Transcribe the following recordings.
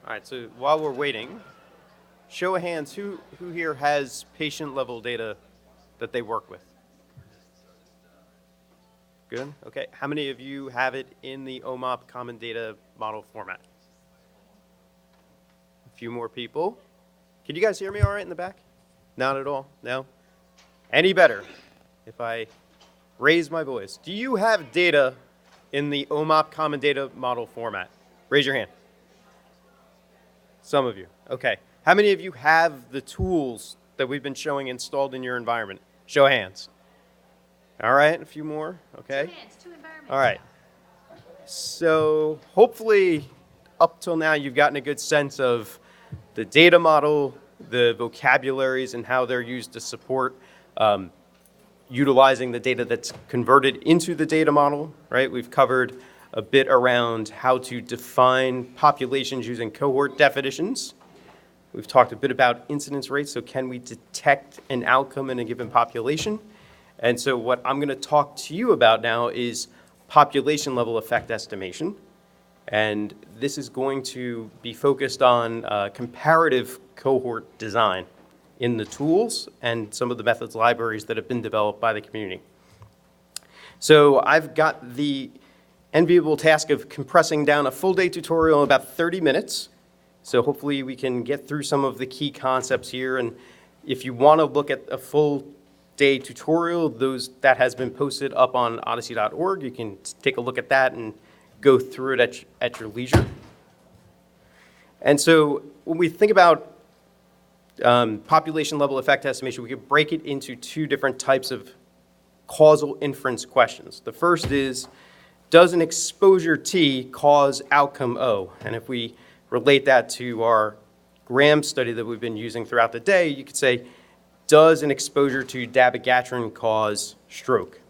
All right, so while we're waiting, show of hands, who here has patient level data that they work with? Good, okay. How many of you have it in the OMOP common data model format? A few more people. Can you guys hear me all right in the back? Not at all, no? Any better if I raise my voice? Do you have data in the OMOP common data model format? Raise your hand. Some of you, okay. How many of you have the tools that we've been showing installed in your environment? Show of hands. All right, a few more, okay. 2 hands, 2 environments. All right. So hopefully up till now you've gotten a good sense of the data model, the vocabularies and how they're used to support utilizing the data that's converted into the data model, right? We've covered a bit around how to define populations using cohort definitions. We've talked a bit about incidence rates, so can we detect an outcome in a given population? And so what I'm going to talk to you about now is population level effect estimation. And this is going to be focused on comparative cohort design in the tools and some of the methods libraries that have been developed by the community. So I've got the enviable task of compressing down a full day tutorial in about 30 minutes. So hopefully we can get through some of the key concepts here. And if you want to look at a full day tutorial, that has been posted up on odyssey.org. You can take a look at that and go through it at your leisure. And so when we think about population level effect estimation, we could break it into 2 different types of causal inference questions. The first is, does an exposure T cause outcome O? And if we relate that to our Graham study that we've been using throughout the day, you could say, does an exposure to dabigatran cause stroke?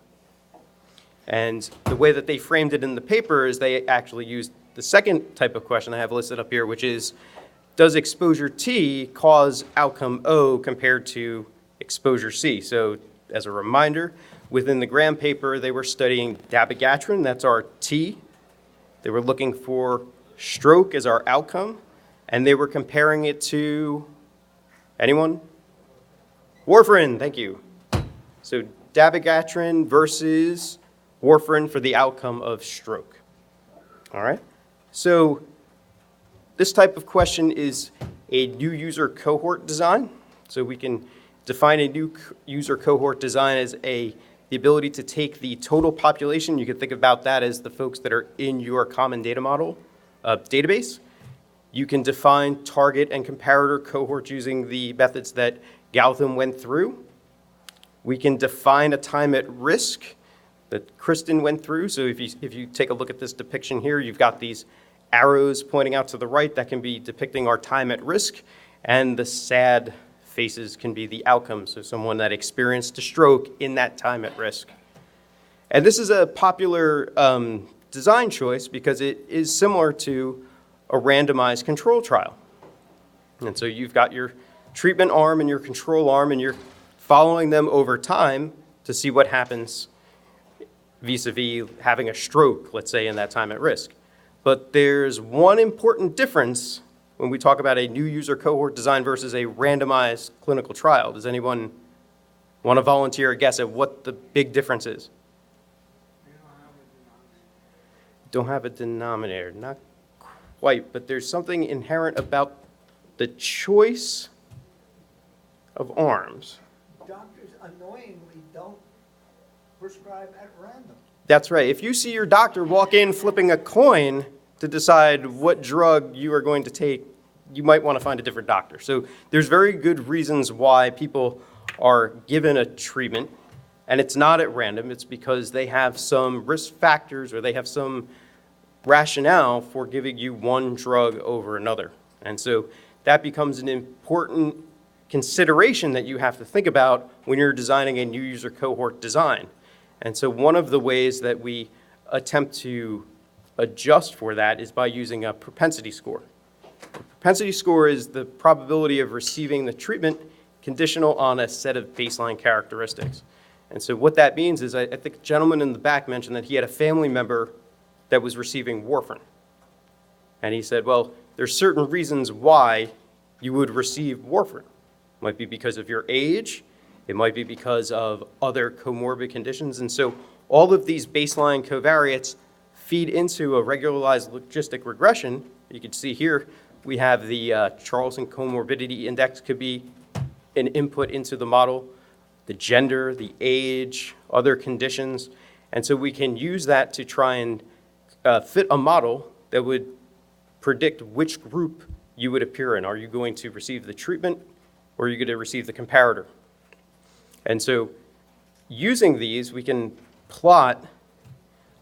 And the way that they framed it in the paper is they actually used the second type of question I have listed up here, which is, does exposure T cause outcome O compared to exposure C? So as a reminder, within the Graham paper, they were studying dabigatran, that's our T. They were looking for stroke as our outcome, and they were comparing it to, anyone? Warfarin, thank you. So dabigatran versus warfarin for the outcome of stroke. All right, so this type of question is a new user cohort design. So we can define a new user cohort design as the ability to take the total population. You can think about that as the folks that are in your common data model database. You can define target and comparator cohorts using the methods that Gautam went through. We can define a time at risk that Kristen went through. So if you take a look at this depiction here, you've got these arrows pointing out to the right that can be depicting our time at risk, and the sad faces can be the outcome, so someone that experienced a stroke in that time at risk. And this is a popular design choice because it is similar to a randomized control trial. And so you've got your treatment arm and your control arm, and you're following them over time to see what happens vis-a-vis having a stroke, let's say, in that time at risk. But there's one important difference when we talk about a new user cohort design versus a randomized clinical trial. Does anyone want to volunteer a guess at what the big difference is? Don't have a denominator, not quite, but there's something inherent about the choice of arms. Doctors annoyingly don't prescribe at random. That's right. If you see your doctor walk in flipping a coin to decide what drug you are going to take, you might want to find a different doctor. So there's very good reasons why people are given a treatment, and it's not at random. It's because they have some risk factors or they have some rationale for giving you one drug over another. And so that becomes an important consideration that you have to think about when you're designing a new user cohort design. And so one of the ways that we attempt to adjust for that is by using a propensity score. A propensity score is the probability of receiving the treatment conditional on a set of baseline characteristics. And so what that means is, I think the gentleman in the back mentioned that he had a family member that was receiving warfarin. And he said, well, there's certain reasons why you would receive warfarin. It might be because of your age. It might be because of other comorbid conditions. And so all of these baseline covariates feed into a regularized logistic regression. You can see here we have the Charlson Comorbidity Index could be an input into the model, the gender, the age, other conditions. And so we can use that to try and fit a model that would predict which group you would appear in. Are you going to receive the treatment or are you going to receive the comparator? And so using these, we can plot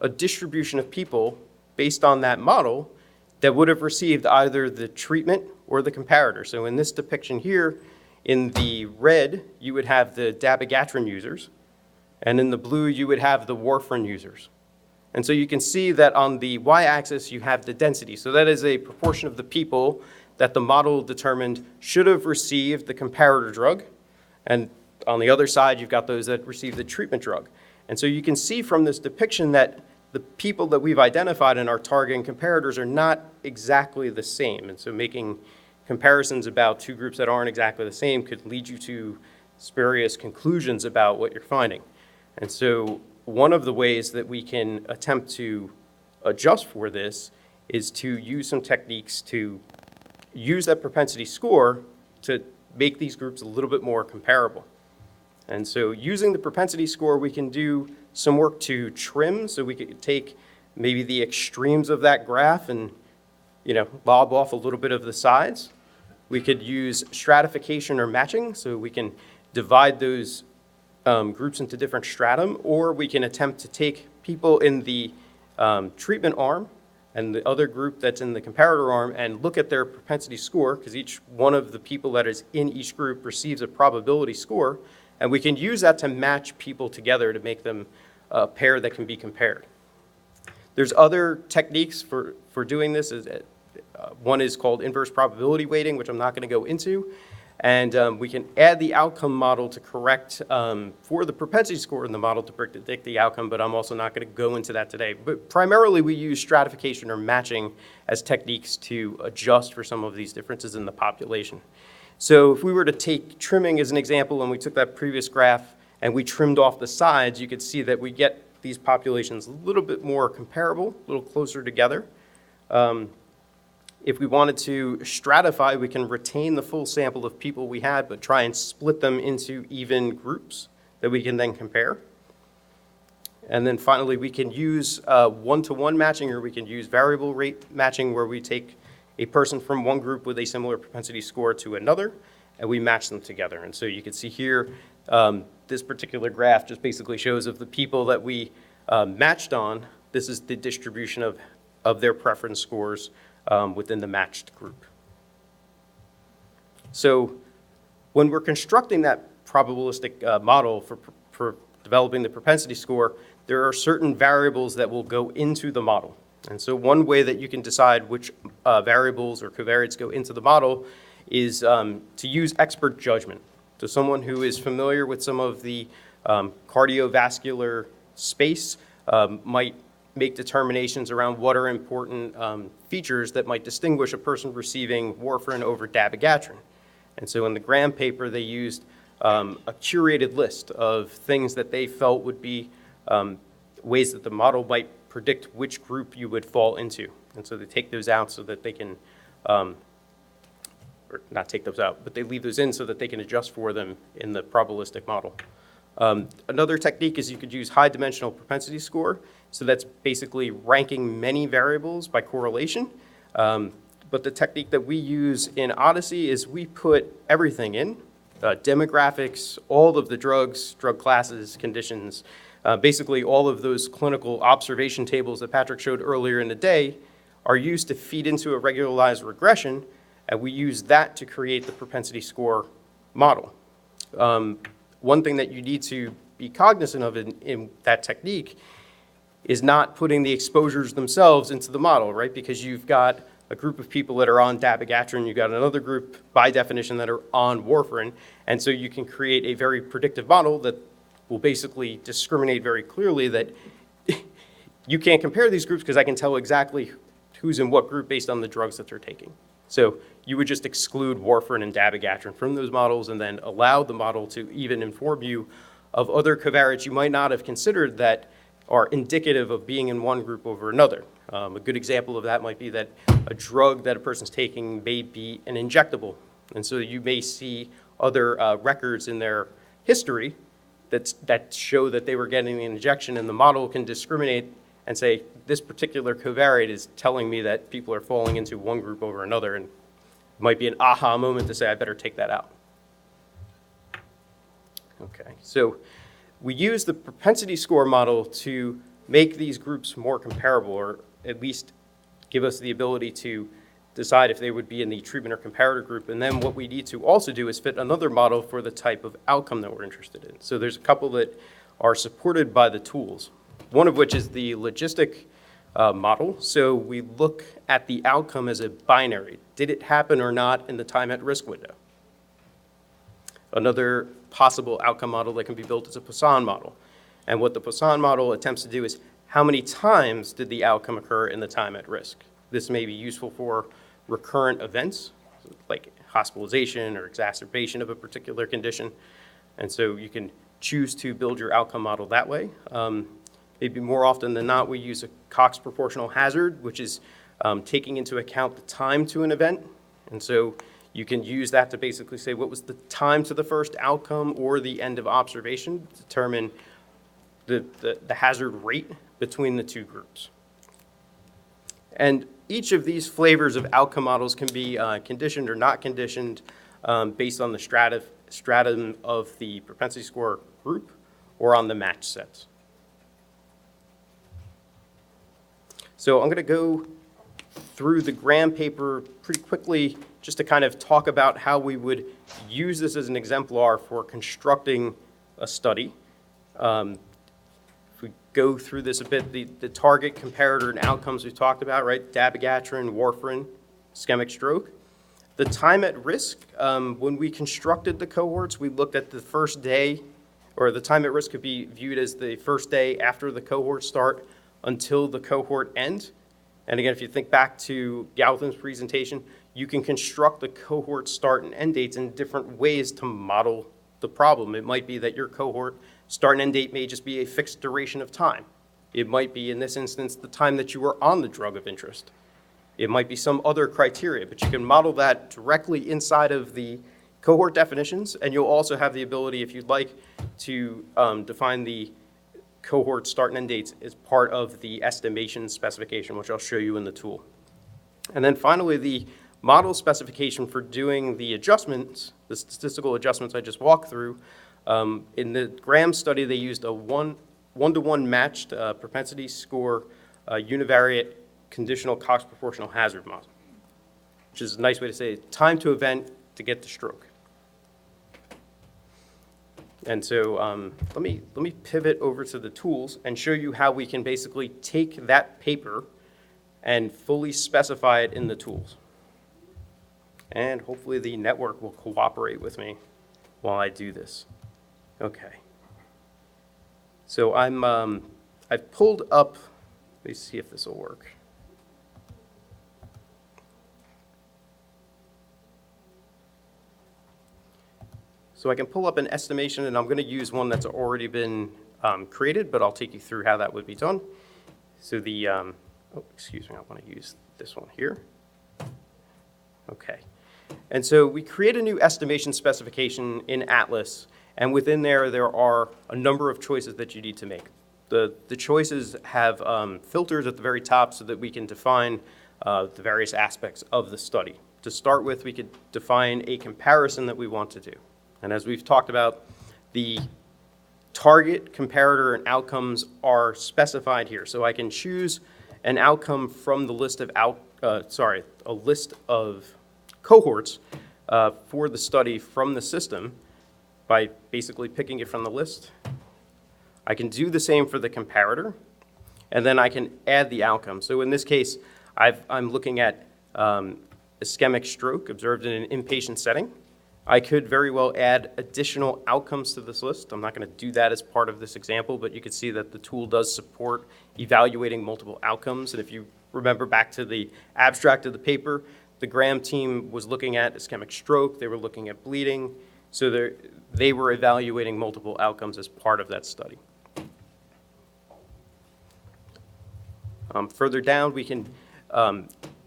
a distribution of people based on that model that would have received either the treatment or the comparator. So in this depiction here, in the red, you would have the dabigatran users, and in the blue, you would have the warfarin users. And so you can see that on the y-axis, you have the density. So that is a proportion of the people that the model determined should have received the comparator drug. And on the other side, you've got those that received the treatment drug. And so you can see from this depiction that the people that we've identified in our target and comparators are not exactly the same. And so making comparisons about two groups that aren't exactly the same could lead you to spurious conclusions about what you're finding. And so one of the ways that we can attempt to adjust for this is to use some techniques to use that propensity score to make these groups a little bit more comparable. And so using the propensity score, we can do some work to trim. So we could take maybe the extremes of that graph and, lob off a little bit of the sides. We could use stratification or matching. So we can divide those groups into different stratum, or we can attempt to take people in the treatment arm and the other group that's in the comparator arm and look at their propensity score, because each one of the people that is in each group receives a probability score, and we can use that to match people together to make them a pair that can be compared. There's other techniques for doing this. One is called inverse probability weighting, which I'm not going to go into. And we can add the outcome model to correct for the propensity score in the model to predict the outcome, but I'm also not going to go into that today. But primarily, we use stratification or matching as techniques to adjust for some of these differences in the population. So if we were to take trimming as an example, and we took that previous graph and we trimmed off the sides, you could see that we get these populations a little bit more comparable, a little closer together. If we wanted to stratify, we can retain the full sample of people we had, but try and split them into even groups that we can then compare. And then finally, we can use one-to-one matching, or we can use variable rate matching, where we take a person from one group with a similar propensity score to another, and we match them together. And so you can see here, this particular graph just basically shows of the people that we matched on, this is the distribution of their preference scores within the matched group. So when we're constructing that probabilistic model for developing the propensity score, there are certain variables that will go into the model. And so one way that you can decide which variables or covariates go into the model is to use expert judgment. So someone who is familiar with some of the cardiovascular space might make determinations around what are important features that might distinguish a person receiving warfarin over dabigatran. And so in the Graham paper, they used a curated list of things that they felt would be ways that the model might predict which group you would fall into. And so they take those out so that they can, or not take those out, but they leave those in so that they can adjust for them in the probabilistic model. Another technique is you could use high dimensional propensity score. So that's basically ranking many variables by correlation. But the technique that we use in OHDSI is we put everything in, demographics, all of the drugs, drug classes, conditions, basically all of those clinical observation tables that Patrick showed earlier in the day are used to feed into a regularized regression, and we use that to create the propensity score model. One thing that you need to be cognizant of in that technique is not putting the exposures themselves into the model, right? Because you've got a group of people that are on dabigatran, you've got another group, by definition, that are on warfarin, and so you can create a very predictive model that will basically discriminate very clearly that you can't compare these groups because I can tell exactly who's in what group based on the drugs that they're taking. So you would just exclude warfarin and dabigatran from those models and then allow the model to even inform you of other covariates you might not have considered that are indicative of being in one group over another. A good example of that might be that a drug that a person's taking may be an injectable. And so you may see other records in their history that show that they were getting the injection, and the model can discriminate and say, this particular covariate is telling me that people are falling into one group over another, and it might be an aha moment to say, I better take that out. Okay, so we use the propensity score model to make these groups more comparable, or at least give us the ability to decide if they would be in the treatment or comparator group. And then what we need to also do is fit another model for the type of outcome that we're interested in. So there's a couple that are supported by the tools, one of which is the logistic model. So we look at the outcome as a binary. Did it happen or not in the time at risk window? Another possible outcome model that can be built is a Poisson model. And what the Poisson model attempts to do is how many times did the outcome occur in the time at risk? This may be useful for recurrent events, like hospitalization or exacerbation of a particular condition. And so you can choose to build your outcome model that way. Maybe more often than not, we use a Cox proportional hazard, which is taking into account the time to an event. And so you can use that to basically say what was the time to the first outcome or the end of observation to determine the hazard rate between the two groups. And each of these flavors of outcome models can be conditioned or not conditioned based on the stratum of the propensity score group or on the match sets. So I'm going to go through the Graham paper pretty quickly just to kind of talk about how we would use this as an exemplar for constructing a study. If we go through this a bit, the target, comparator, and outcomes we've talked about, right? Dabigatran, warfarin, ischemic stroke. The time at risk, when we constructed the cohorts, we looked at the first day, or the time at risk could be viewed as the first day after the cohort start until the cohort end. And again, if you think back to Gautam's presentation, you can construct the cohort start and end dates in different ways to model the problem. It might be that your cohort start and end date may just be a fixed duration of time. It might be, in this instance, the time that you were on the drug of interest. It might be some other criteria, but you can model that directly inside of the cohort definitions, and you'll also have the ability, if you'd like, to define the cohort start and end dates as part of the estimation specification, which I'll show you in the tool. And then finally, the model specification for doing the adjustments, the statistical adjustments I just walked through. In the Graham study, they used a one-to-one matched propensity score univariate conditional Cox proportional hazard model, which is a nice way to say time to event to get the stroke. And so let me pivot over to the tools and show you how we can basically take that paper and fully specify it in the tools. And hopefully the network will cooperate with me while I do this. Okay. So I've pulled up, let me see if this will work. So I can pull up an estimation, and I'm going to use one that's already been created, but I'll take you through how that would be done. So the, oh, excuse me, I want to use this one here. Okay. And so we create a new estimation specification in Atlas, and within there are a number of choices that you need to make. The choices have filters at the very top so that we can define the various aspects of the study. To start with, we could define a comparison that we want to do. And as we've talked about, the target, comparator, and outcomes are specified here. So I can choose an outcome from the list of a list of cohorts for the study from the system by basically picking it from the list. I can do the same for the comparator, and then I can add the outcome. So in this case, I'm looking at ischemic stroke observed in an inpatient setting. I could very well add additional outcomes to this list. I'm not going to do that as part of this example, but you can see that the tool does support evaluating multiple outcomes. And if you remember back to the abstract of the paper, the Graham team was looking at ischemic stroke, they were looking at bleeding, so they were evaluating multiple outcomes as part of that study. Further down, we can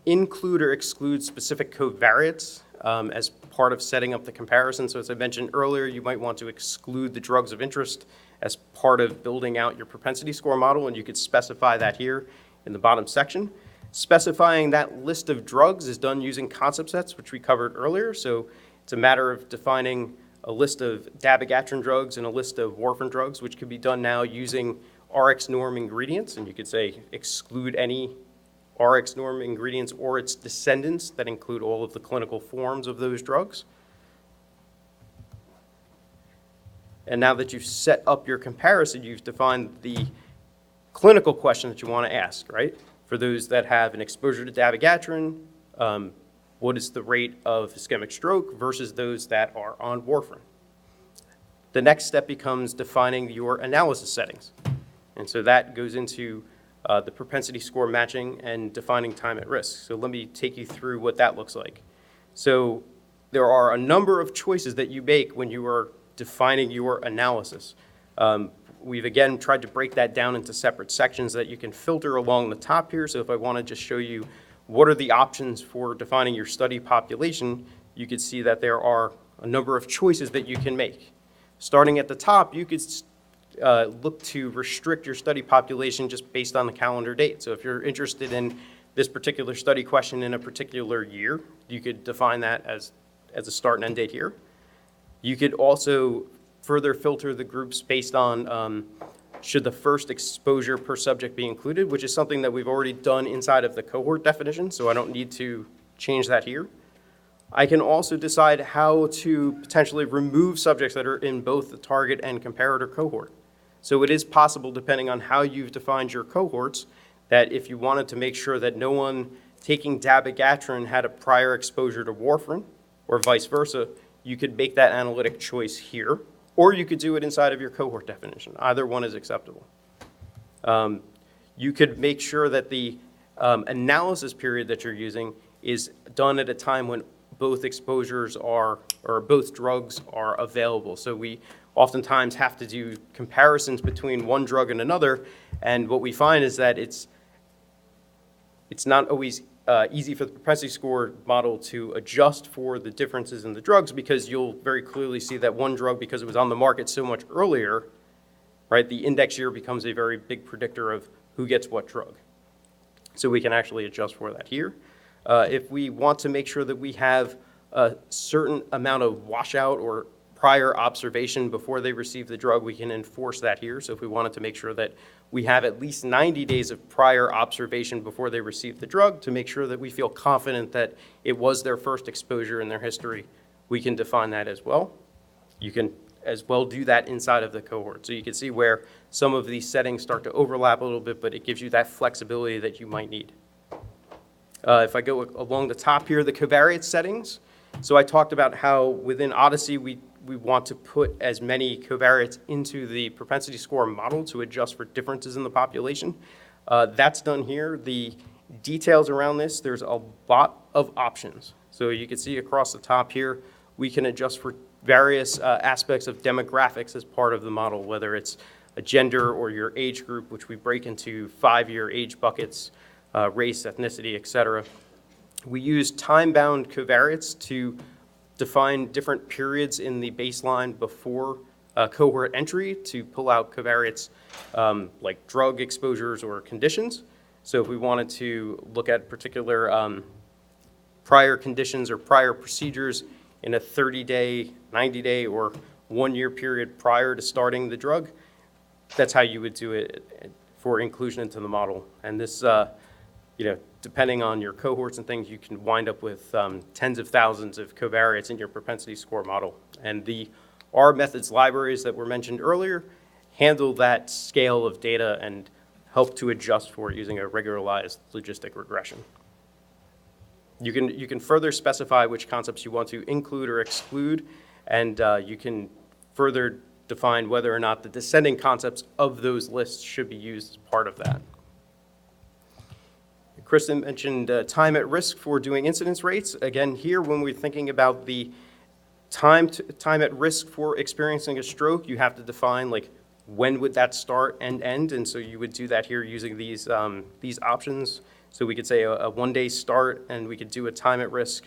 include or exclude specific covariates as part of setting up the comparison. So as I mentioned earlier, you might want to exclude the drugs of interest as part of building out your propensity score model, and you could specify that here in the bottom section. Specifying that list of drugs is done using concept sets, which we covered earlier. So it's a matter of defining a list of dabigatran drugs and a list of warfarin drugs, which could be done now using RX norm ingredients, and you could say exclude any RX norm ingredients or its descendants that include all of the clinical forms of those drugs. And now that you've set up your comparison, you've defined the clinical question that you want to ask, right? For those that have an exposure to dabigatran, what is the rate of ischemic stroke versus those that are on warfarin? The next step becomes defining your analysis settings. And so that goes into the propensity score matching and defining time at risk. So let me take you through what that looks like. So there are a number of choices that you make when you are defining your analysis. We've again tried to break that down into separate sections that you can filter along the top here. So if I want to just show you what are the options for defining your study population, you could see that there are a number of choices that you can make. Starting at the top, you could look to restrict your study population just based on the calendar date. So if you're interested in this particular study question in a particular year, you could define that as a start and end date here. You could also further filter the groups based on should the first exposure per subject be included, which is something that we've already done inside of the cohort definition, so I don't need to change that here. I can also decide how to potentially remove subjects that are in both the target and comparator cohort. So it is possible, depending on how you've defined your cohorts, that if you wanted to make sure that no one taking dabigatran had a prior exposure to warfarin, or vice versa, you could make that analytic choice here, or you could do it inside of your cohort definition. Either one is acceptable. You could make sure that the analysis period that you're using is done at a time when both exposures are, or both drugs are available. So we oftentimes have to do comparisons between one drug and another, and what we find is that it's not always easy for the propensity score model to adjust for the differences in the drugs, because you'll very clearly see that one drug, because it was on the market so much earlier, right, the index year becomes a very big predictor of who gets what drug. So we can actually adjust for that here. If we want to make sure that we have a certain amount of washout or prior observation before they receive the drug, we can enforce that here. So if we wanted to make sure that we have at least 90 days of prior observation before they receive the drug to make sure that we feel confident that it was their first exposure in their history, we can define that as well. You can as well do that inside of the cohort. So you can see where some of these settings start to overlap a little bit, but it gives you that flexibility that you might need. If I go along the top here, the covariate settings. So I talked about how within OHDSI we want to put as many covariates into the propensity score model to adjust for differences in the population. That's done here. The details around this, there's a lot of options. So you can see across the top here, we can adjust for various aspects of demographics as part of the model, whether it's a gender or your age group, which we break into 5-year age buckets, race, ethnicity, et cetera. We use time-bound covariates to define different periods in the baseline before cohort entry to pull out covariates like drug exposures or conditions. So if we wanted to look at particular prior conditions or prior procedures in a 30-day, 90-day, or 1-year period prior to starting the drug, that's how you would do it for inclusion into the model. And this, depending on your cohorts and things, you can wind up with tens of thousands of covariates in your propensity score model. And the R methods libraries that were mentioned earlier handle that scale of data and help to adjust for it using a regularized logistic regression. You can further specify which concepts you want to include or exclude, and you can further define whether or not the descending concepts of those lists should be used as part of that. Kristen mentioned time at risk for doing incidence rates. Again, here, when we're thinking about the time at risk for experiencing a stroke, you have to define like when would that start and end, and so you would do that here using these options. So we could say a one-day start, and we could do a time at risk.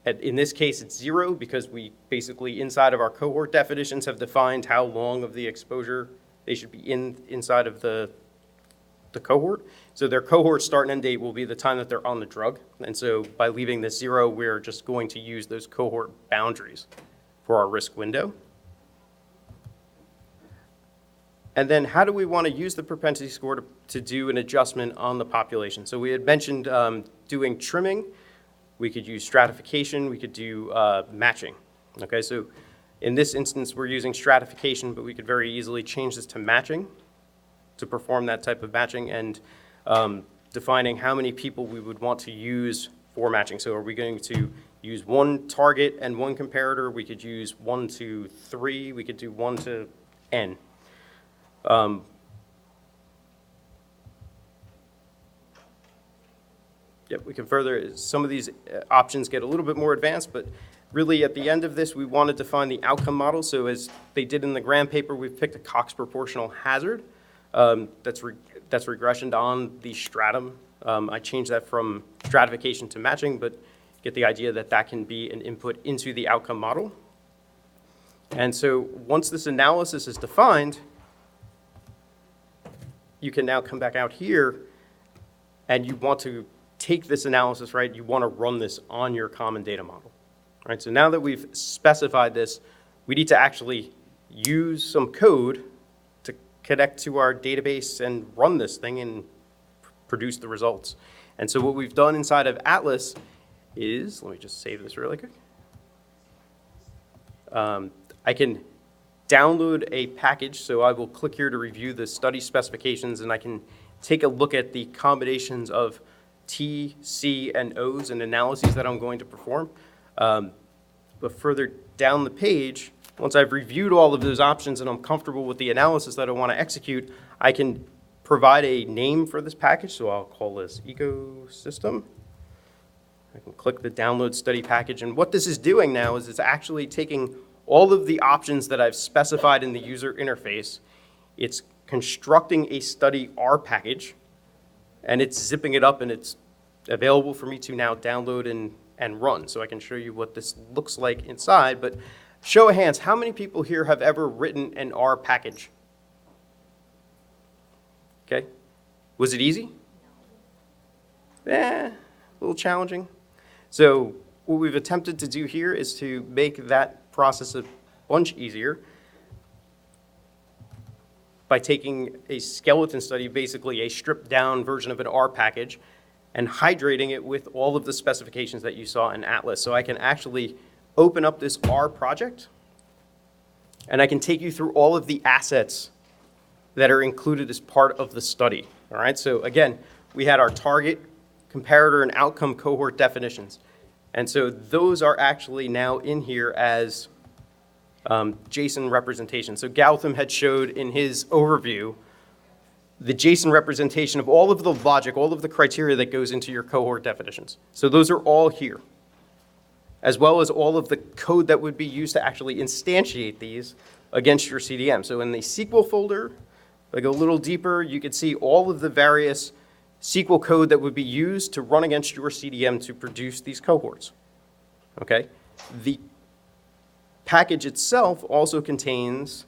In this case, it's 0 because we basically, inside of our cohort definitions, have defined how long of the exposure they should be inside of the cohort. So their cohort start and end date will be the time that they're on the drug. And so by leaving this 0, we're just going to use those cohort boundaries for our risk window. And then how do we want to use the propensity score to do an adjustment on the population? So we had mentioned doing trimming. We could use stratification. We could do matching. Okay, so in this instance, we're using stratification, but we could very easily change this to matching to perform that type of matching, and defining how many people we would want to use for matching. So are we going to use 1 target and 1 comparator? We could use 1 to 3. We could do 1 to n. Yep, we can further, some of these options get a little bit more advanced, but really at the end of this, we want to define the outcome model. So as they did in the Graham paper, we've picked a Cox proportional hazard that's regressioned on the stratum. I changed that from stratification to matching, but get the idea that that can be an input into the outcome model. And so once this analysis is defined, you can now come back out here and you want to take this analysis, right? You want to run this on your common data model, right? So now that we've specified this, we need to actually use some code to connect to our database and run this thing and produce the results. And so what we've done inside of Atlas is, let me just save this really quick. I can download a package, so I will click here to review the study specifications, and I can take a look at the combinations of T, C, and O's and analyses that I'm going to perform. But further down the page, once I've reviewed all of those options and I'm comfortable with the analysis that I want to execute, I can provide a name for this package, so I'll call this ecosystem. I can click the download study package, and what this is doing now is it's actually taking all of the options that I've specified in the user interface. It's constructing a study R package, and it's zipping it up, and it's available for me to now download and run. So I can show you what this looks like inside, but show of hands, how many people here have ever written an R package? Okay, was it easy? A little challenging. So what we've attempted to do here is to make that process a bunch easier by taking a skeleton study, basically a stripped down version of an R package, and hydrating it with all of the specifications that you saw in Atlas. So I can actually open up this R project, and I can take you through all of the assets that are included as part of the study. All right, so again, we had our target, comparator, and outcome cohort definitions. And so those are actually now in here as JSON representation. So Gautam had showed in his overview the JSON representation of all of the logic, all of the criteria that goes into your cohort definitions. So those are all here, as well as all of the code that would be used to actually instantiate these against your CDM. So in the SQL folder, if I go a little deeper, you can see all of the various SQL code that would be used to run against your CDM to produce these cohorts. Okay? The package itself also contains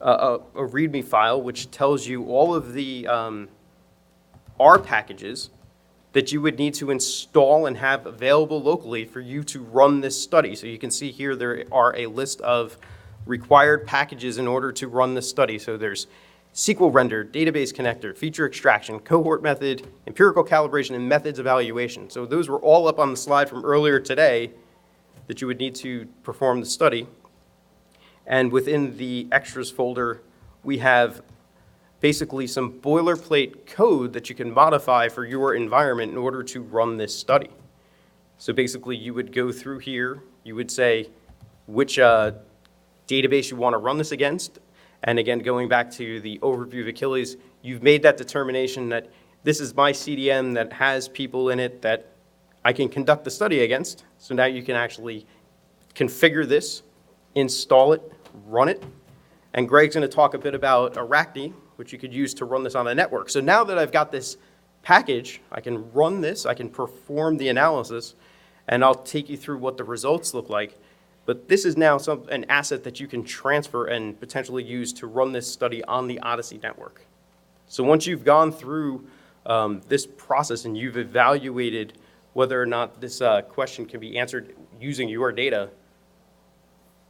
a README file which tells you all of the R packages that you would need to install and have available locally for you to run this study. So you can see here there are a list of required packages in order to run this study. So there's SQL render, database connector, feature extraction, cohort method, empirical calibration, and methods evaluation. So those were all up on the slide from earlier today that you would need to perform the study. And within the extras folder, we have basically some boilerplate code that you can modify for your environment in order to run this study. So basically, you would go through here, you would say which database you want to run this against. And again, going back to the overview of Achilles, you've made that determination that this is my CDM that has people in it that I can conduct the study against. So now you can actually configure this, install it, run it. And Greg's going to talk a bit about Arachne, which you could use to run this on a network. So now that I've got this package, I can run this, I can perform the analysis, and I'll take you through what the results look like. But this is now an asset that you can transfer and potentially use to run this study on the OHDSI network. So once you've gone through this process and you've evaluated whether or not this question can be answered using your data,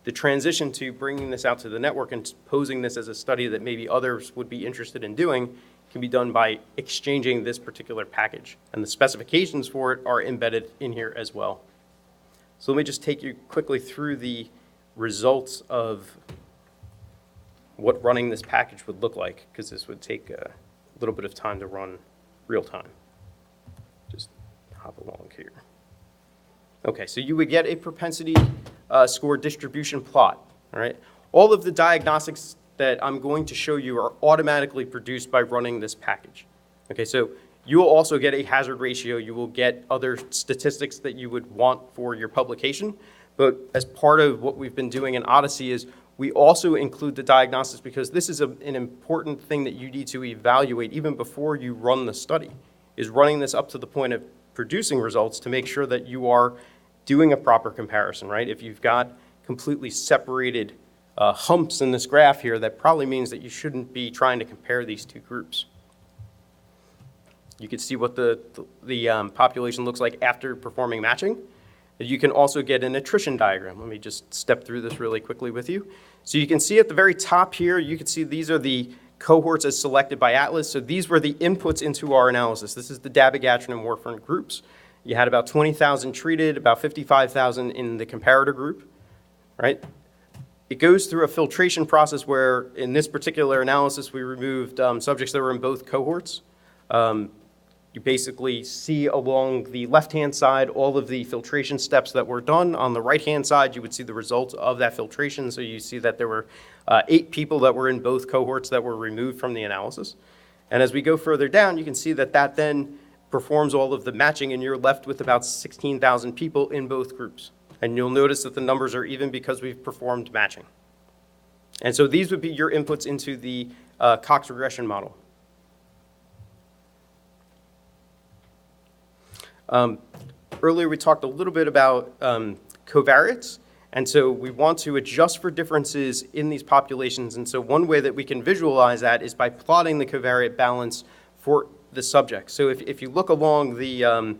the transition to bringing this out to the network and posing this as a study that maybe others would be interested in doing can be done by exchanging this particular package. And the specifications for it are embedded in here as well. So let me just take you quickly through the results of what running this package would look like, because this would take a little bit of time to run real time. Just hop along here. Okay, so you would get a propensity score distribution plot, all right? All of the diagnostics that I'm going to show you are automatically produced by running this package. Okay, so you will also get a hazard ratio. You will get other statistics that you would want for your publication. But as part of what we've been doing in OHDSI is we also include the diagnostics because this is an important thing that you need to evaluate even before you run the study, is running this up to the point of producing results to make sure that you are doing a proper comparison, right? If you've got completely separated humps in this graph here, that probably means that you shouldn't be trying to compare these two groups. You can see what the population looks like after performing matching. You can also get an attrition diagram. Let me just step through this really quickly with you. So you can see at the very top here, you can see these are the cohorts as selected by Atlas. So these were the inputs into our analysis. This is the dabigatran and warfarin groups. You had about 20,000 treated, about 55,000 in the comparator group, right? It goes through a filtration process where, in this particular analysis, we removed subjects that were in both cohorts. You basically see along the left-hand side all of the filtration steps that were done. On the right-hand side, you would see the results of that filtration. So you see that there were 8 people that were in both cohorts that were removed from the analysis. And as we go further down, you can see that that then performs all of the matching, and you're left with about 16,000 people in both groups. And you'll notice that the numbers are even because we've performed matching. And so these would be your inputs into the Cox regression model. Earlier we talked a little bit about covariates, and so we want to adjust for differences in these populations. And so one way that we can visualize that is by plotting the covariate balance for the subject. So if you look along the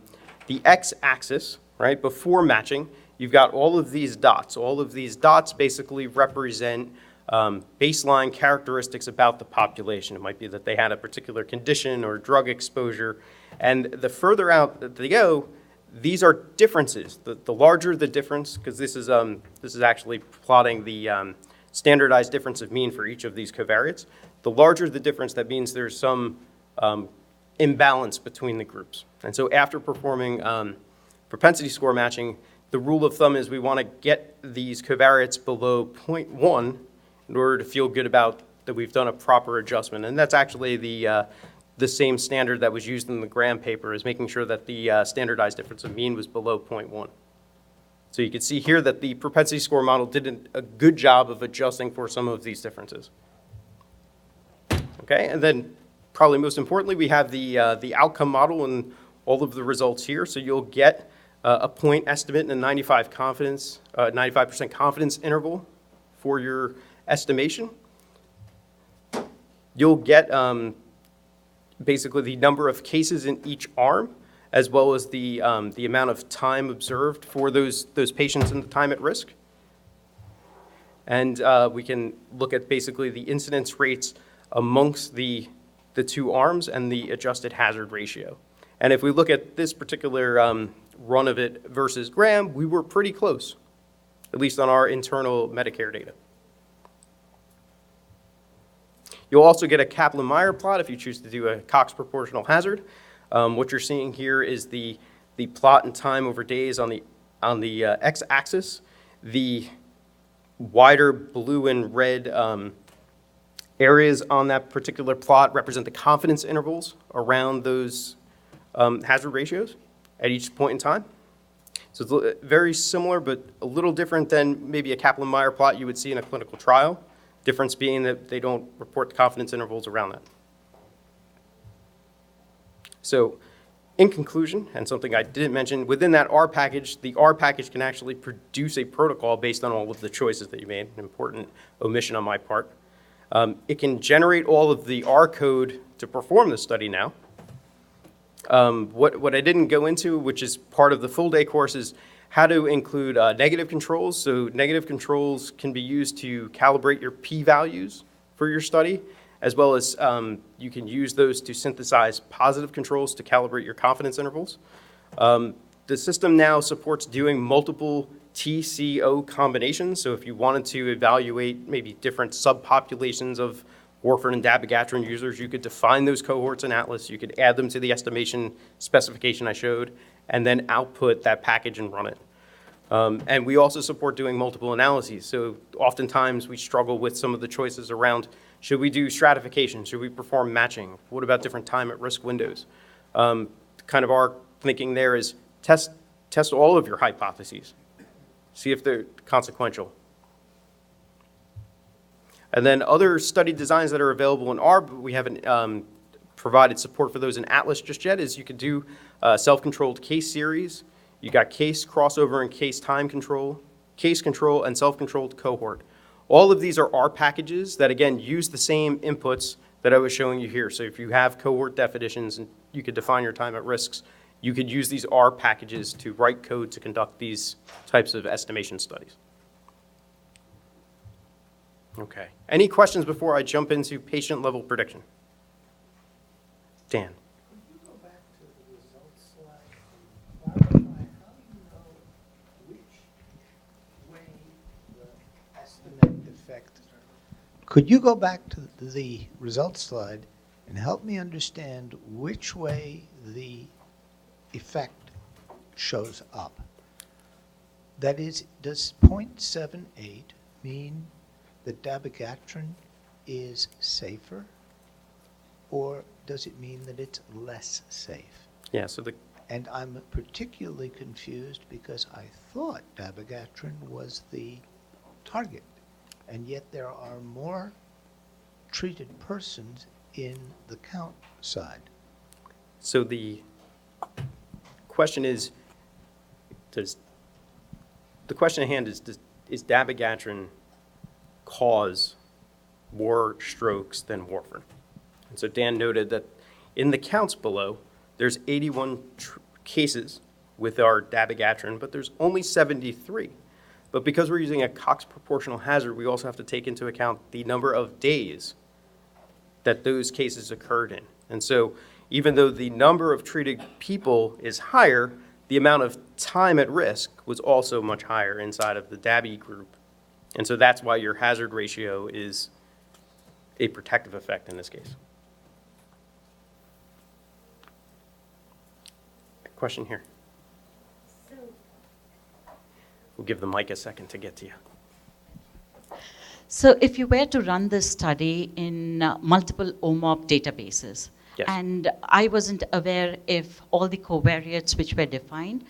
x-axis, right, before matching, you've got all of these dots. All of these dots basically represent baseline characteristics about the population. It might be that they had a particular condition or drug exposure. And the further out that they go, these are differences. The larger the difference, because this is actually plotting the standardized difference of mean for each of these covariates. The larger the difference, that means there's some imbalance between the groups. And so after performing propensity score matching, the rule of thumb is we want to get these covariates below 0.1 in order to feel good about that we've done a proper adjustment. And that's actually the same standard that was used in the Graham paper, is making sure that the standardized difference of mean was below 0.1. So you can see here that the propensity score model did a good job of adjusting for some of these differences. Okay, and then probably most importantly, we have the outcome model and all of the results here. So you'll get a point estimate and a 95% confidence interval for your estimation. You'll get basically the number of cases in each arm, as well as the amount of time observed for those patients and the time at risk. And we can look at basically the incidence rates amongst the two arms and the adjusted hazard ratio. And if we look at this particular run of it versus Graham, we were pretty close, at least on our internal Medicare data. You'll also get a Kaplan Meier plot if you choose to do a Cox proportional hazard. What you're seeing here is the plot and time over days on the x-axis. The wider blue and red Areas on that particular plot represent the confidence intervals around those hazard ratios at each point in time. So it's very similar, but a little different than maybe a Kaplan Meier plot you would see in a clinical trial. Difference being that they don't report the confidence intervals around that. So in conclusion, and something I didn't mention, within that R package, the R package can actually produce a protocol based on all of the choices that you made, an important omission on my part. It can generate all of the R code to perform the study now. What I didn't go into, which is part of the full day course, is how to include negative controls. So negative controls can be used to calibrate your p-values for your study, as well as you can use those to synthesize positive controls to calibrate your confidence intervals. The system now supports doing multiple TCO combinations. So if you wanted to evaluate maybe different subpopulations of warfarin and dabigatran users, you could define those cohorts in Atlas, you could add them to the estimation specification I showed, and then output that package and run it. And we also support doing multiple analyses. So oftentimes we struggle with some of the choices around, should we do stratification? Should we perform matching? What about different time at risk windows? Kind of our thinking there is test all of your hypotheses. See if they're consequential. And then other study designs that are available in R, but we haven't provided support for those in Atlas just yet, is you could do self-controlled case series. You got case crossover and case time control, case control, and self-controlled cohort. All of these are R packages that, again, use the same inputs that I was showing you here. So if you have cohort definitions and you could define your time at risks, you could use these R packages to write code to conduct these types of estimation studies. Okay. Any questions before I jump into patient-level prediction? Dan. Could you go back to the results slide and clarify how you know which way the estimate effect? Could you go back to the results slide and help me understand which way the effect shows up? That is, does 0.78 mean that dabigatran is safer, or does it mean that it's less safe? Yeah, so And I'm particularly confused because I thought dabigatran was the target, and yet there are more treated persons in the count side. So the question is, the question at hand is dabigatran cause more strokes than warfarin? And so Dan noted that in the counts below, there's 81 cases with our dabigatran, but there's only 73. But because we're using a Cox proportional hazard, we also have to take into account the number of days that those cases occurred in. And so even though the number of treated people is higher, the amount of time at risk was also much higher inside of the DABI group. And so that's why your hazard ratio is a protective effect in this case. Question here. We'll give the mic a second to get to you. So if you were to run this study in multiple OMOP databases, Yes. and I wasn't aware if all the covariates which were defined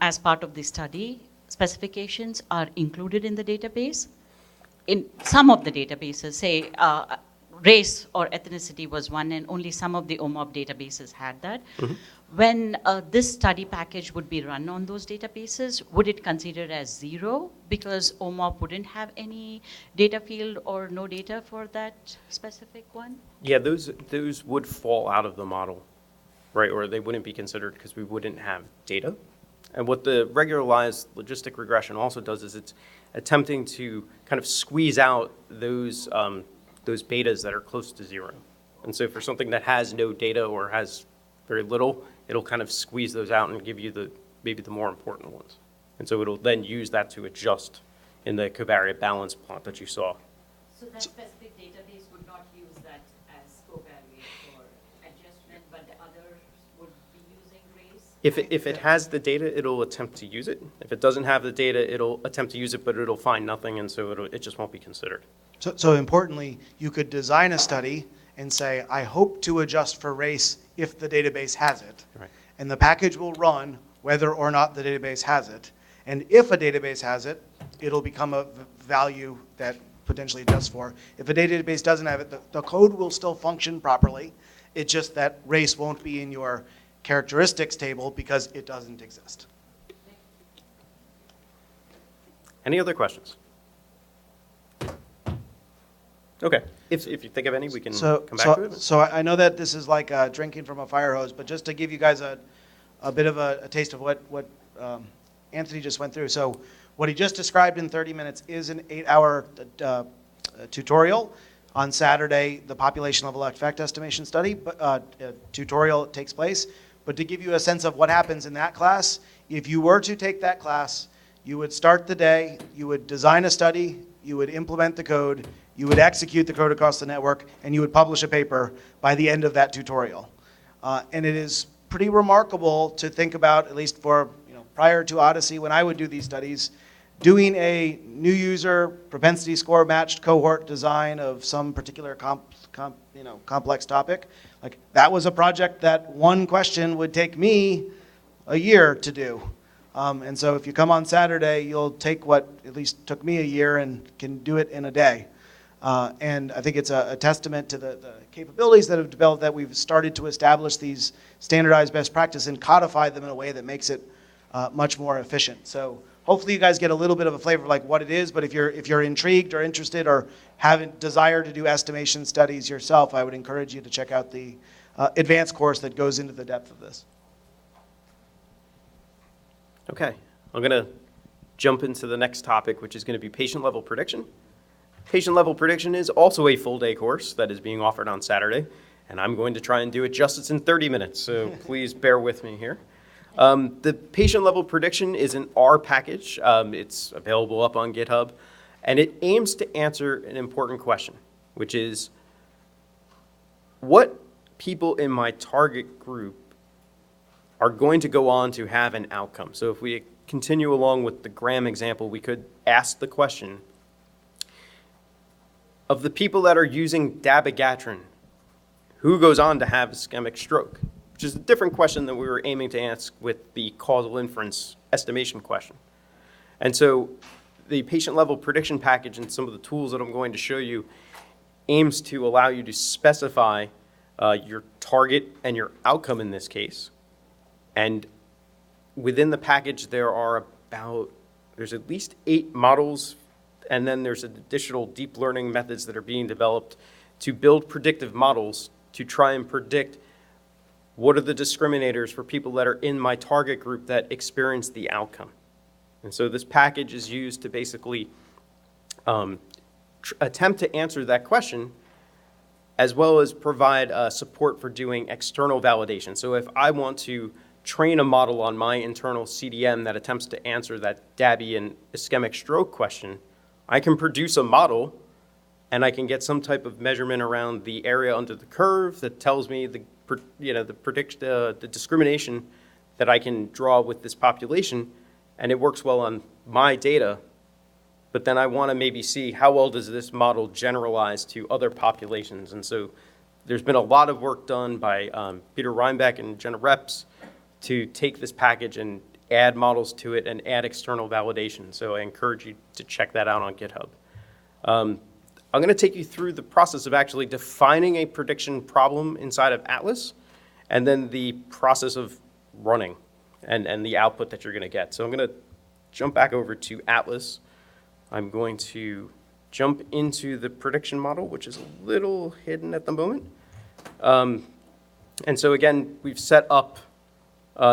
as part of the study specifications are included in the database. In some of the databases, say race or ethnicity was one, and only some of the OMOP databases had that. Mm-hmm. When this study package would be run on those databases, would it consider as zero because OMOP wouldn't have any data field or no data for that specific one? Yeah, those would fall out of the model, right? Or they wouldn't be considered because we wouldn't have data. And what the regularized logistic regression also does is it's attempting to kind of squeeze out those betas that are close to zero. And so for something that has no data or has very little, it'll kind of squeeze those out and give you maybe the more important ones. And so it'll then use that to adjust in the covariate balance plot that you saw. So that specific database would not use that as covariate or adjustment, but the others would be using race? If it has the data, it'll attempt to use it. If it doesn't have the data, it'll attempt to use it, but it'll find nothing, and so it just won't be considered. So importantly, you could design a study and say, I hope to adjust for race if the database has it. Right. And the package will run whether or not the database has it. And if a database has it, it'll become a value that potentially adjusts for. If a database doesn't have it, the code will still function properly. It's just that race won't be in your characteristics table because it doesn't exist. Any other questions? Okay, if you think of any, we can come back to it. So I know that this is like drinking from a fire hose, but just to give you guys a bit of a taste of what Anthony just went through. So what he just described in 30 minutes is an 8-hour tutorial. On Saturday, the population level effect estimation study tutorial takes place. But to give you a sense of what happens in that class, if you were to take that class, you would start the day, you would design a study, you would implement the code, you would execute the code across the network, and you would publish a paper by the end of that tutorial. And it is pretty remarkable to think about, at least for prior to OHDSI, when I would do these studies, doing a new user propensity score matched cohort design of some particular complex topic. Like that was a project that one question would take me a year to do. And so if you come on Saturday, you'll take what at least took me a year and can do it in a day. And I think it's a testament to the capabilities that have developed, that we've started to establish these standardized best practices and codify them in a way that makes it much more efficient. So hopefully you guys get a little bit of a flavor of like what it is, but if you're intrigued or interested or have a desire to do estimation studies yourself, I would encourage you to check out the advanced course that goes into the depth of this. Okay, I'm going to jump into the next topic, which is going to be patient-level prediction. Patient-level prediction is also a full-day course that is being offered on Saturday, and I'm going to try and do it justice in 30 minutes, so please bear with me here. The patient-level prediction is an R package. It's available up on GitHub, and it aims to answer an important question, which is, what people in my target group are going to go on to have an outcome? So if we continue along with the Graham example, we could ask the question, of the people that are using dabigatran, who goes on to have ischemic stroke? Which is a different question than we were aiming to ask with the causal inference estimation question. And so the patient-level prediction package and some of the tools that I'm going to show you aims to allow you to specify your target and your outcome in this case. And within the package, there's at least 8 models, and then there's additional deep learning methods that are being developed to build predictive models to try and predict what are the discriminators for people that are in my target group that experience the outcome. And so this package is used to basically attempt to answer that question, as well as provide support for doing external validation. So if I want to train a model on my internal CDM that attempts to answer that DABI and ischemic stroke question, I can produce a model and I can get some type of measurement around the area under the curve that tells me the discrimination that I can draw with this population, and it works well on my data. But then I want to maybe see how well does this model generalize to other populations. And so there's been a lot of work done by Peter Reinbeck and Jenna Reps to take this package and add models to it and add external validation. So I encourage you to check that out on GitHub. I'm going to take you through the process of actually defining a prediction problem inside of Atlas, and then the process of running and the output that you're going to get. So I'm going to jump back over to Atlas. I'm going to jump into the prediction model, which is a little hidden at the moment. And so again, we've set up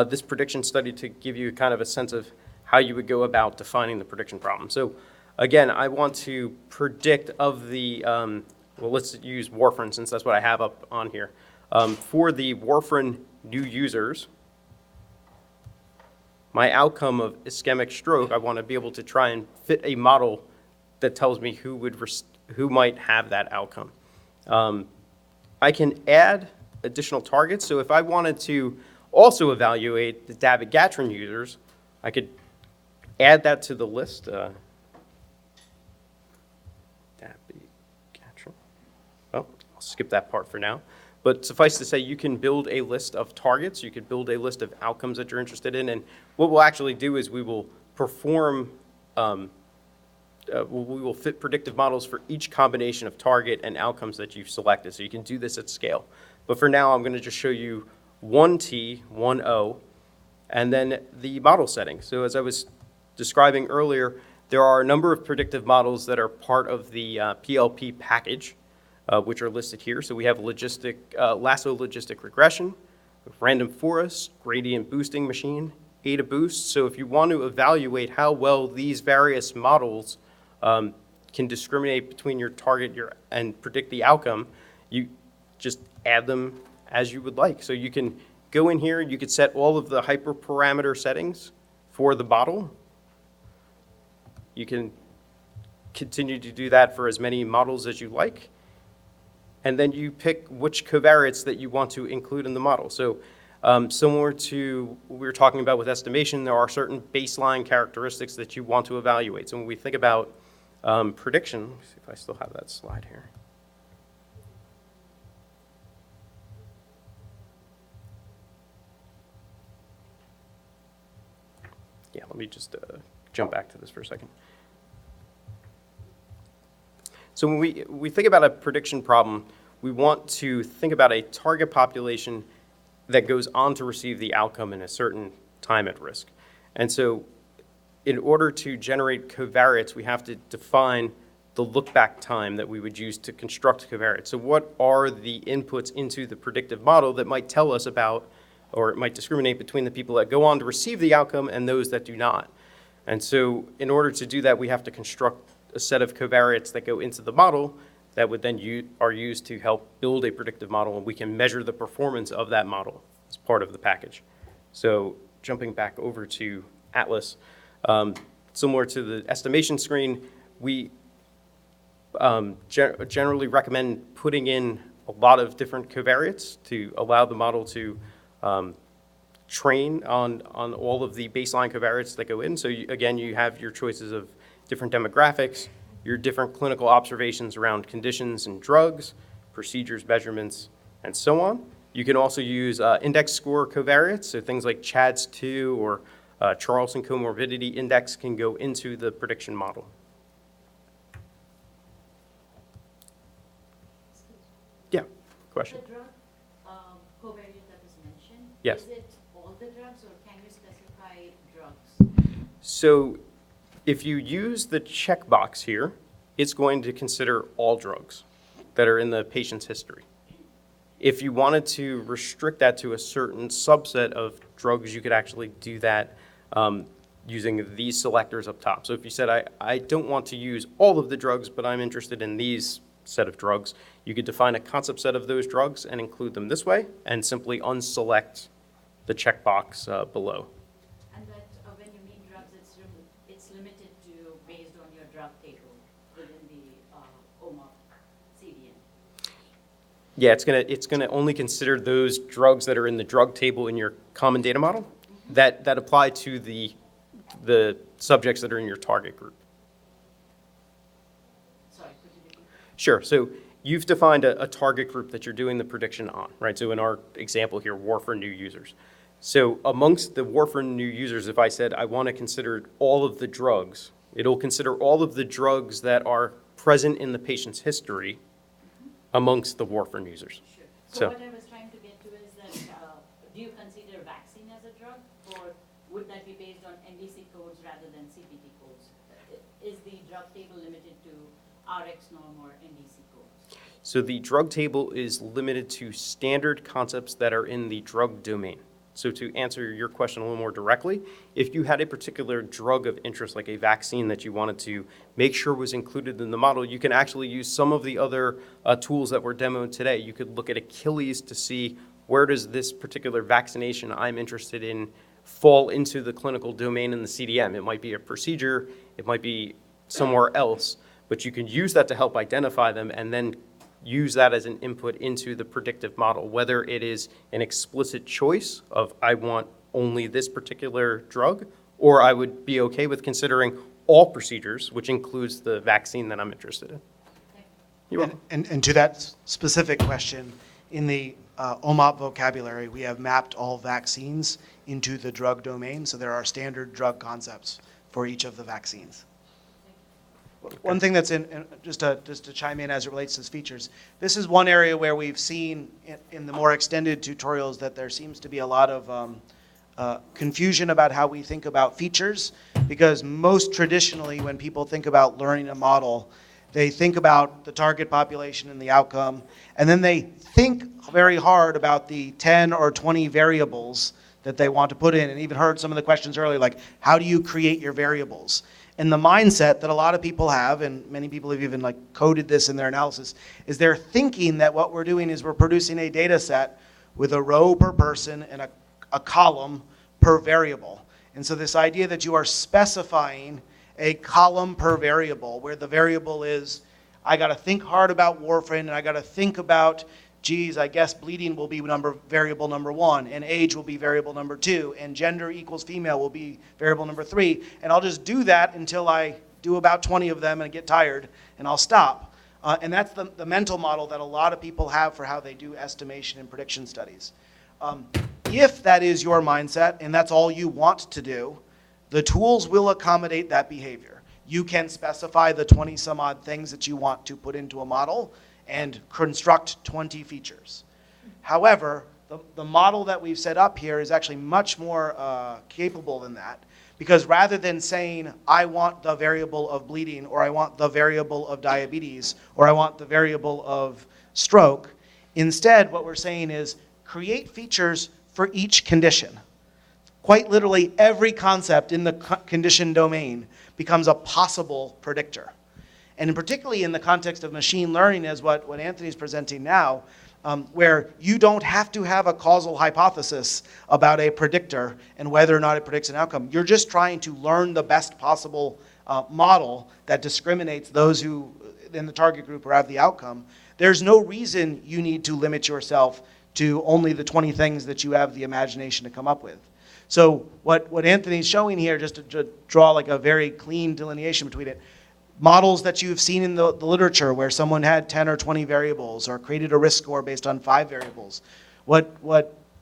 this prediction study to give you kind of a sense of how you would go about defining the prediction problem. So again, I want to predict of the, well, let's use warfarin since that's what I have up on here. For the warfarin new users, my outcome of ischemic stroke, I want to be able to try and fit a model that tells me who might have that outcome. I can add additional targets. So if I wanted to also evaluate the dabigatran users, I could add that to the list. I'll skip that part for now. But suffice to say, you can build a list of targets, you could build a list of outcomes that you're interested in, and what we'll actually do is we will perform, we will fit predictive models for each combination of target and outcomes that you've selected, so you can do this at scale. But for now, I'm going to just show you one T, one O, and then the model setting. So as I was describing earlier, there are a number of predictive models that are part of the PLP package, which are listed here. So we have lasso logistic regression, random forest, gradient boosting machine, ADA boost. So if you want to evaluate how well these various models can discriminate between your target and predict the outcome, you just add them as you would like. So you can go in here, you could set all of the hyperparameter settings for the model. You can continue to do that for as many models as you like. And then you pick which covariates that you want to include in the model. So similar to what we were talking about with estimation, there are certain baseline characteristics that you want to evaluate. So when we think about prediction, let me see if I still have that slide here. Yeah, let me just jump back to this for a second. So when we think about a prediction problem, we want to think about a target population that goes on to receive the outcome in a certain time at risk. And so in order to generate covariates, we have to define the look-back time that we would use to construct covariates. So what are the inputs into the predictive model that might tell us about, or it might discriminate between the people that go on to receive the outcome and those that do not? And so in order to do that, we have to construct a set of covariates that go into the model that would then are used to help build a predictive model, and we can measure the performance of that model as part of the package. So jumping back over to Atlas, similar to the estimation screen, we generally recommend putting in a lot of different covariates to allow the model to train on all of the baseline covariates that go in. So again, you have your choices of different demographics, your different clinical observations around conditions and drugs, procedures, measurements, and so on. You can also use index score covariates, so things like CHADS2 or Charlson Comorbidity Index can go into the prediction model. Yeah, question? The drug covariate that was mentioned, Yes. is it all the drugs or can you specify drugs? So if you use the checkbox here, it's going to consider all drugs that are in the patient's history. If you wanted to restrict that to a certain subset of drugs, you could actually do that using these selectors up top. So if you said, I don't want to use all of the drugs, but I'm interested in these set of drugs, you could define a concept set of those drugs and include them this way, and simply unselect the checkbox below. And that when you mean drugs, it's limited to based on your drug table within the OMA CDN. Yeah, it's gonna only consider those drugs that are in the drug table in your common data model that apply to the subjects that are in your target group. Sorry, could you repeat? Sure. So you've defined a target group that you're doing the prediction on, right? So in our example here, warfarin new users. So amongst the warfarin new users, if I said I want to consider all of the drugs, it'll consider all of the drugs that are present in the patient's history amongst the warfarin users. Sure. So- So what I was trying to get to is that, do you consider vaccine as a drug, or would that be based on NDC codes rather than CPT codes? Is the drug table limited to RX norm or NDC codes? So the drug table is limited to standard concepts that are in the drug domain. So to answer your question a little more directly, if you had a particular drug of interest, like a vaccine that you wanted to make sure was included in the model, you can actually use some of the other tools that were demoed today. You could look at Achilles to see where does this particular vaccination I'm interested in fall into the clinical domain in the CDM. It might be a procedure, it might be somewhere else, but you can use that to help identify them and then use that as an input into the predictive model, whether it is an explicit choice of I want only this particular drug, or I would be okay with considering all procedures, which includes the vaccine that I'm interested in. Thank You're welcome. And to that specific question, in the OMOP vocabulary, we have mapped all vaccines into the drug domain, so there are standard drug concepts for each of the vaccines. One thing that's just to chime in as it relates to features, this is one area where we've seen in the more extended tutorials that there seems to be a lot of confusion about how we think about features, because most traditionally when people think about learning a model, they think about the target population and the outcome, and then they think very hard about the 10 or 20 variables that they want to put in, and even heard some of the questions earlier, like how do you create your variables? And the mindset that a lot of people have, and many people have even like coded this in their analysis, is they're thinking that what we're doing is we're producing a data set with a row per person and a column per variable. And so this idea that you are specifying a column per variable, where the variable is, I got to think hard about warfarin, and I got to think about, geez, I guess bleeding will be variable number 1, and age will be variable number 2, and gender equals female will be variable number 3, and I'll just do that until I do about 20 of them and get tired, and I'll stop. And that's the mental model that a lot of people have for how they do estimation and prediction studies. If that is your mindset, and that's all you want to do, the tools will accommodate that behavior. You can specify the 20 some odd things that you want to put into a model and construct 20 features. However, the model that we've set up here is actually much more capable than that, because rather than saying, I want the variable of bleeding, or I want the variable of diabetes, or I want the variable of stroke, instead what we're saying is create features for each condition. Quite literally, every concept in the condition domain becomes a possible predictor. And particularly in the context of machine learning, as what Anthony's presenting now, where you don't have to have a causal hypothesis about a predictor and whether or not it predicts an outcome. You're just trying to learn the best possible model that discriminates those who in the target group who have the outcome. There's no reason you need to limit yourself to only the 20 things that you have the imagination to come up with. So what Anthony's showing here, just to draw like a very clean delineation between it, models that you've seen in the literature where someone had 10 or 20 variables or created a risk score based on 5 variables. What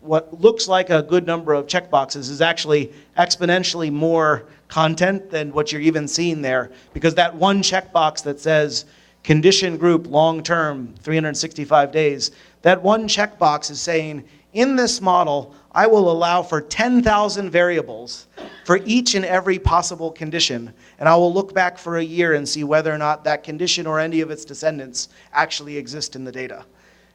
looks like a good number of checkboxes is actually exponentially more content than what you're even seeing there, because that one checkbox that says condition group long-term 365 days, that one checkbox is saying, in this model, I will allow for 10,000 variables for each and every possible condition, and I will look back for a year and see whether or not that condition or any of its descendants actually exist in the data.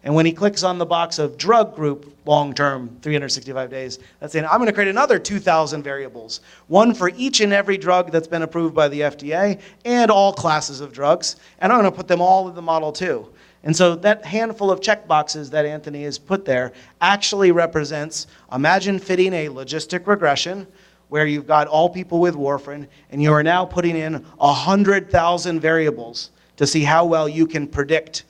And when he clicks on the box of drug group long-term, 365 days, that's saying, I'm going to create another 2,000 variables, one for each and every drug that's been approved by the FDA and all classes of drugs, and I'm going to put them all in the model too. And so that handful of checkboxes that Anthony has put there actually represents, imagine fitting a logistic regression where you've got all people with warfarin, and you are now putting in 100,000 variables to see how well you can predict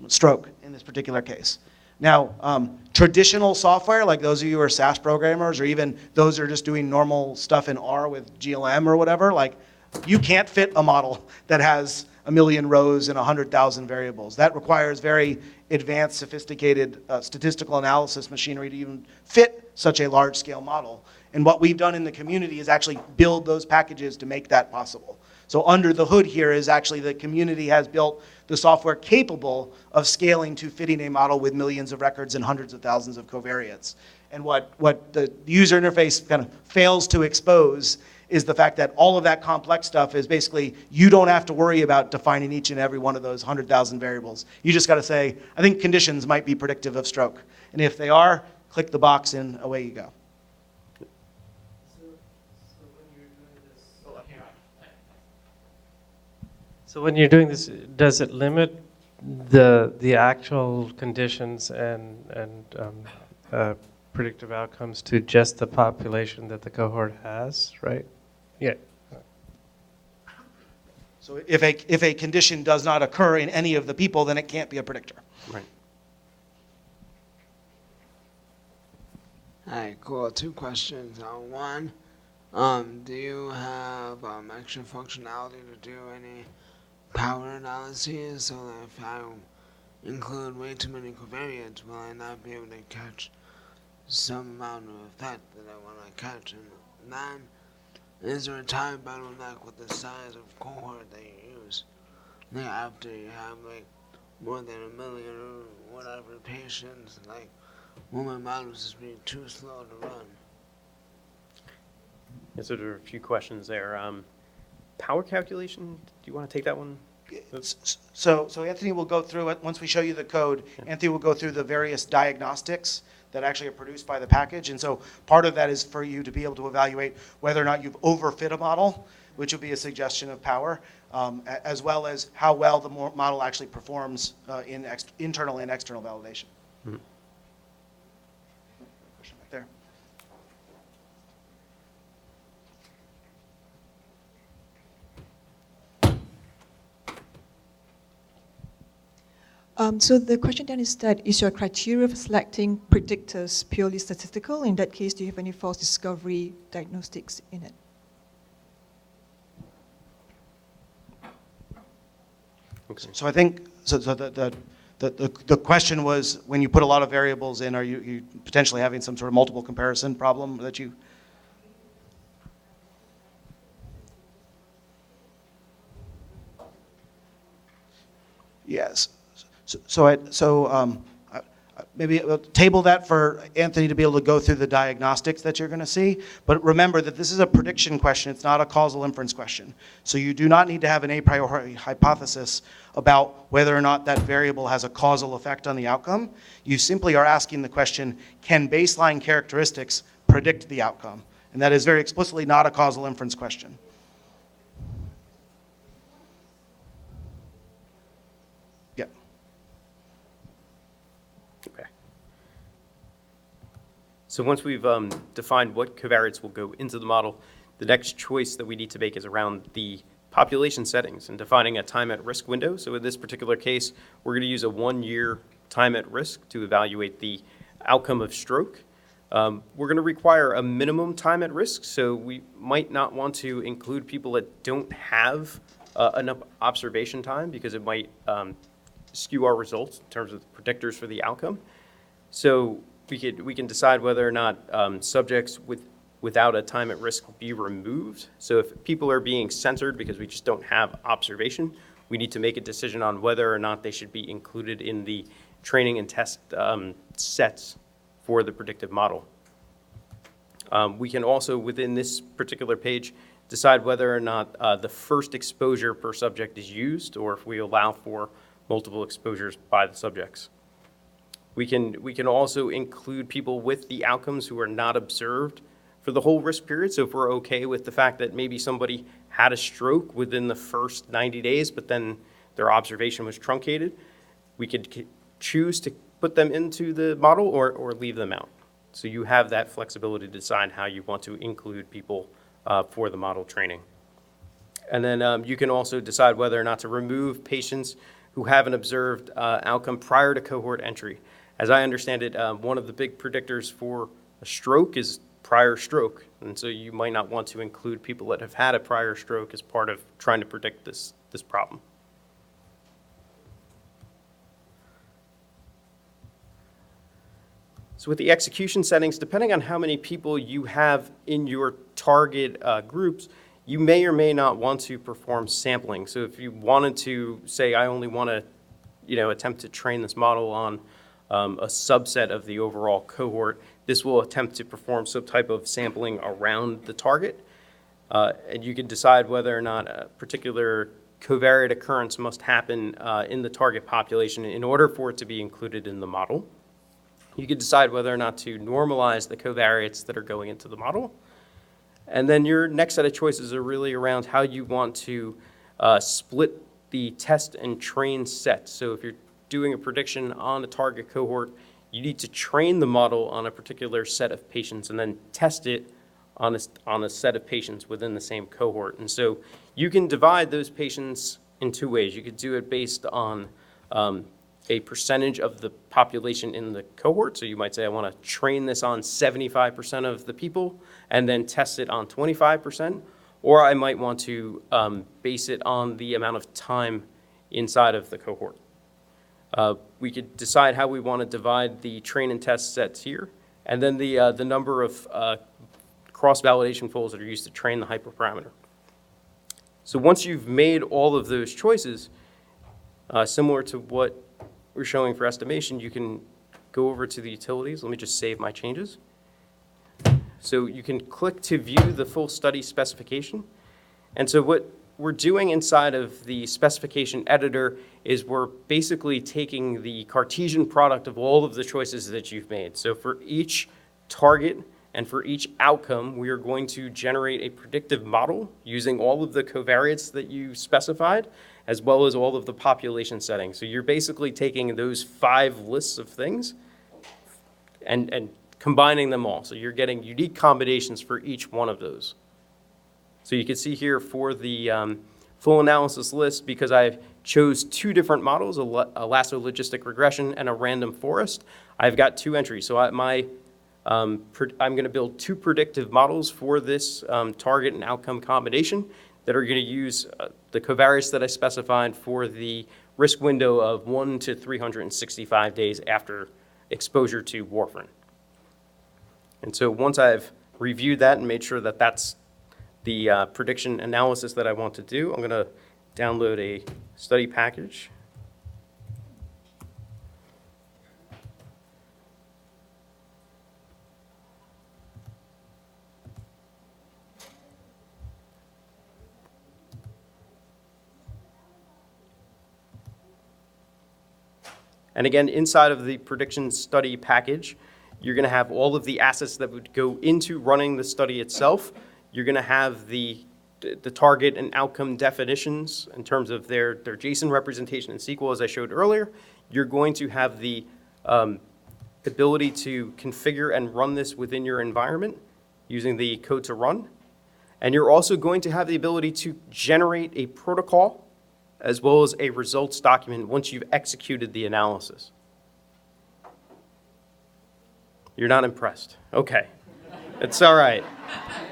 stroke in this particular case. Now, traditional software, like those of you who are SAS programmers, or even those who are just doing normal stuff in R with GLM or whatever, like you can't fit a model that has 1 million rows and 100,000 variables. That requires very advanced, sophisticated statistical analysis machinery to even fit such a large-scale model. And what we've done in the community is actually build those packages to make that possible. So under the hood here is actually the community has built the software capable of scaling to fitting a model with millions of records and hundreds of thousands of covariates. And what the user interface kind of fails to expose is the fact that all of that complex stuff is basically, you don't have to worry about defining each and every one of those 100,000 variables. You just got to say, I think conditions might be predictive of stroke. And if they are, click the box and away you go. So when you're doing this, does it limit the actual conditions and predictive outcomes to just the population that the cohort has, right? Yeah. So if a condition does not occur in any of the people, then it can't be a predictor. Right. Hi, cool. 2 questions. One, do you have extra functionality to do any power analyses, so that if I include way too many covariates, will I not be able to catch some amount of effect that I want to catch? And then, is there a time bottleneck with the size of cohort that you use? Like after you have like more than 1 million or whatever patients, like will my models just be too slow to run? Yeah, so there are a few questions there. Power calculation, do you want to take that one? So Anthony will go through it, once we show you the code, Anthony will go through the various diagnostics that actually are produced by the package. And so part of that is for you to be able to evaluate whether or not you've overfit a model, which would be a suggestion of power, as well as how well the model actually performs in internal and external validation. Mhm. Question back there. So the question then is that, is your criteria for selecting predictors purely statistical? In that case, do you have any false discovery diagnostics in it? Okay. So I think, the question was, when you put a lot of variables in, are you potentially having some sort of multiple comparison problem that you? Yes. Maybe we'll table that for Anthony to be able to go through the diagnostics that you're going to see. But remember that this is a prediction question. It's not a causal inference question. So you do not need to have an a priori hypothesis about whether or not that variable has a causal effect on the outcome. You simply are asking the question, can baseline characteristics predict the outcome? And that is very explicitly not a causal inference question. Yeah. Okay. So once we've defined what covariates will go into the model, the next choice that we need to make is around the population settings and defining a time at risk window. So in this particular case, we're going to use a 1-year time at risk to evaluate the outcome of stroke. We're going to require a minimum time at risk, so we might not want to include people that don't have enough observation time because it might skew our results in terms of the predictors for the outcome. So we can decide whether or not subjects without a time at risk be removed. So if people are being censored because we just don't have observation, we need to make a decision on whether or not they should be included in the training and test sets for the predictive model. We can also, within this particular page, decide whether or not the first exposure per subject is used or if we allow for multiple exposures by the subjects. We can also include people with the outcomes who are not observed for the whole risk period. So if we're okay with the fact that maybe somebody had a stroke within the first 90 days, but then their observation was truncated, we could choose to put them into the model or leave them out. So you have that flexibility to decide how you want to include people for the model training. And then you can also decide whether or not to remove patients who have an observed outcome prior to cohort entry. As I understand it, one of the big predictors for a stroke is prior stroke. And so you might not want to include people that have had a prior stroke as part of trying to predict this problem. So with the execution settings, depending on how many people you have in your target groups, you may or may not want to perform sampling. So if you wanted to say, I only want to, attempt to train this model on a subset of the overall cohort, this will attempt to perform some type of sampling around the target. And you can decide whether or not a particular covariate occurrence must happen in the target population in order for it to be included in the model. You can decide whether or not to normalize the covariates that are going into the model. And then your next set of choices are really around how you want to split the test and train sets. So if you're doing a prediction on a target cohort, you need to train the model on a particular set of patients and then test it on a set of patients within the same cohort. And so you can divide those patients in two ways. You could do it based on a percentage of the population in the cohort. So you might say, I want to train this on 75% of the people and then test it on 25%. or I might want to base it on the amount of time inside of the cohort. We could decide how we want to divide the train and test sets here, and then the number of cross-validation folds that are used to train the hyperparameter. So once you've made all of those choices, similar to what we're showing for estimation, you can go over to the utilities. Let me just save my changes. So you can click to view the full study specification. And so what we're doing inside of the specification editor is we're basically taking the Cartesian product of all of the choices that you've made. So for each target and for each outcome, we are going to generate a predictive model using all of the covariates that you specified, as well as all of the population settings. So you're basically taking those 5 lists of things and combining them all. So you're getting unique combinations for each one of those. So you can see here for the full analysis list, because I chose 2 different models, a lasso logistic regression and a random forest, I've got 2 entries. So I'm going to build 2 predictive models for this target and outcome combination that are going to use the covariates that I specified for the risk window of 1 to 365 days after exposure to warfarin. And so once I've reviewed that and made sure that that's the prediction analysis that I want to do, I'm going to download a study package. And again, inside of the prediction study package, you're going to have all of the assets that would go into running the study itself. You're going to have the target and outcome definitions in terms of their JSON representation in SQL, as I showed earlier. You're going to have the ability to configure and run this within your environment using the code to run. And you're also going to have the ability to generate a protocol as well as a results document once you've executed the analysis. You're not impressed. Okay. It's all right.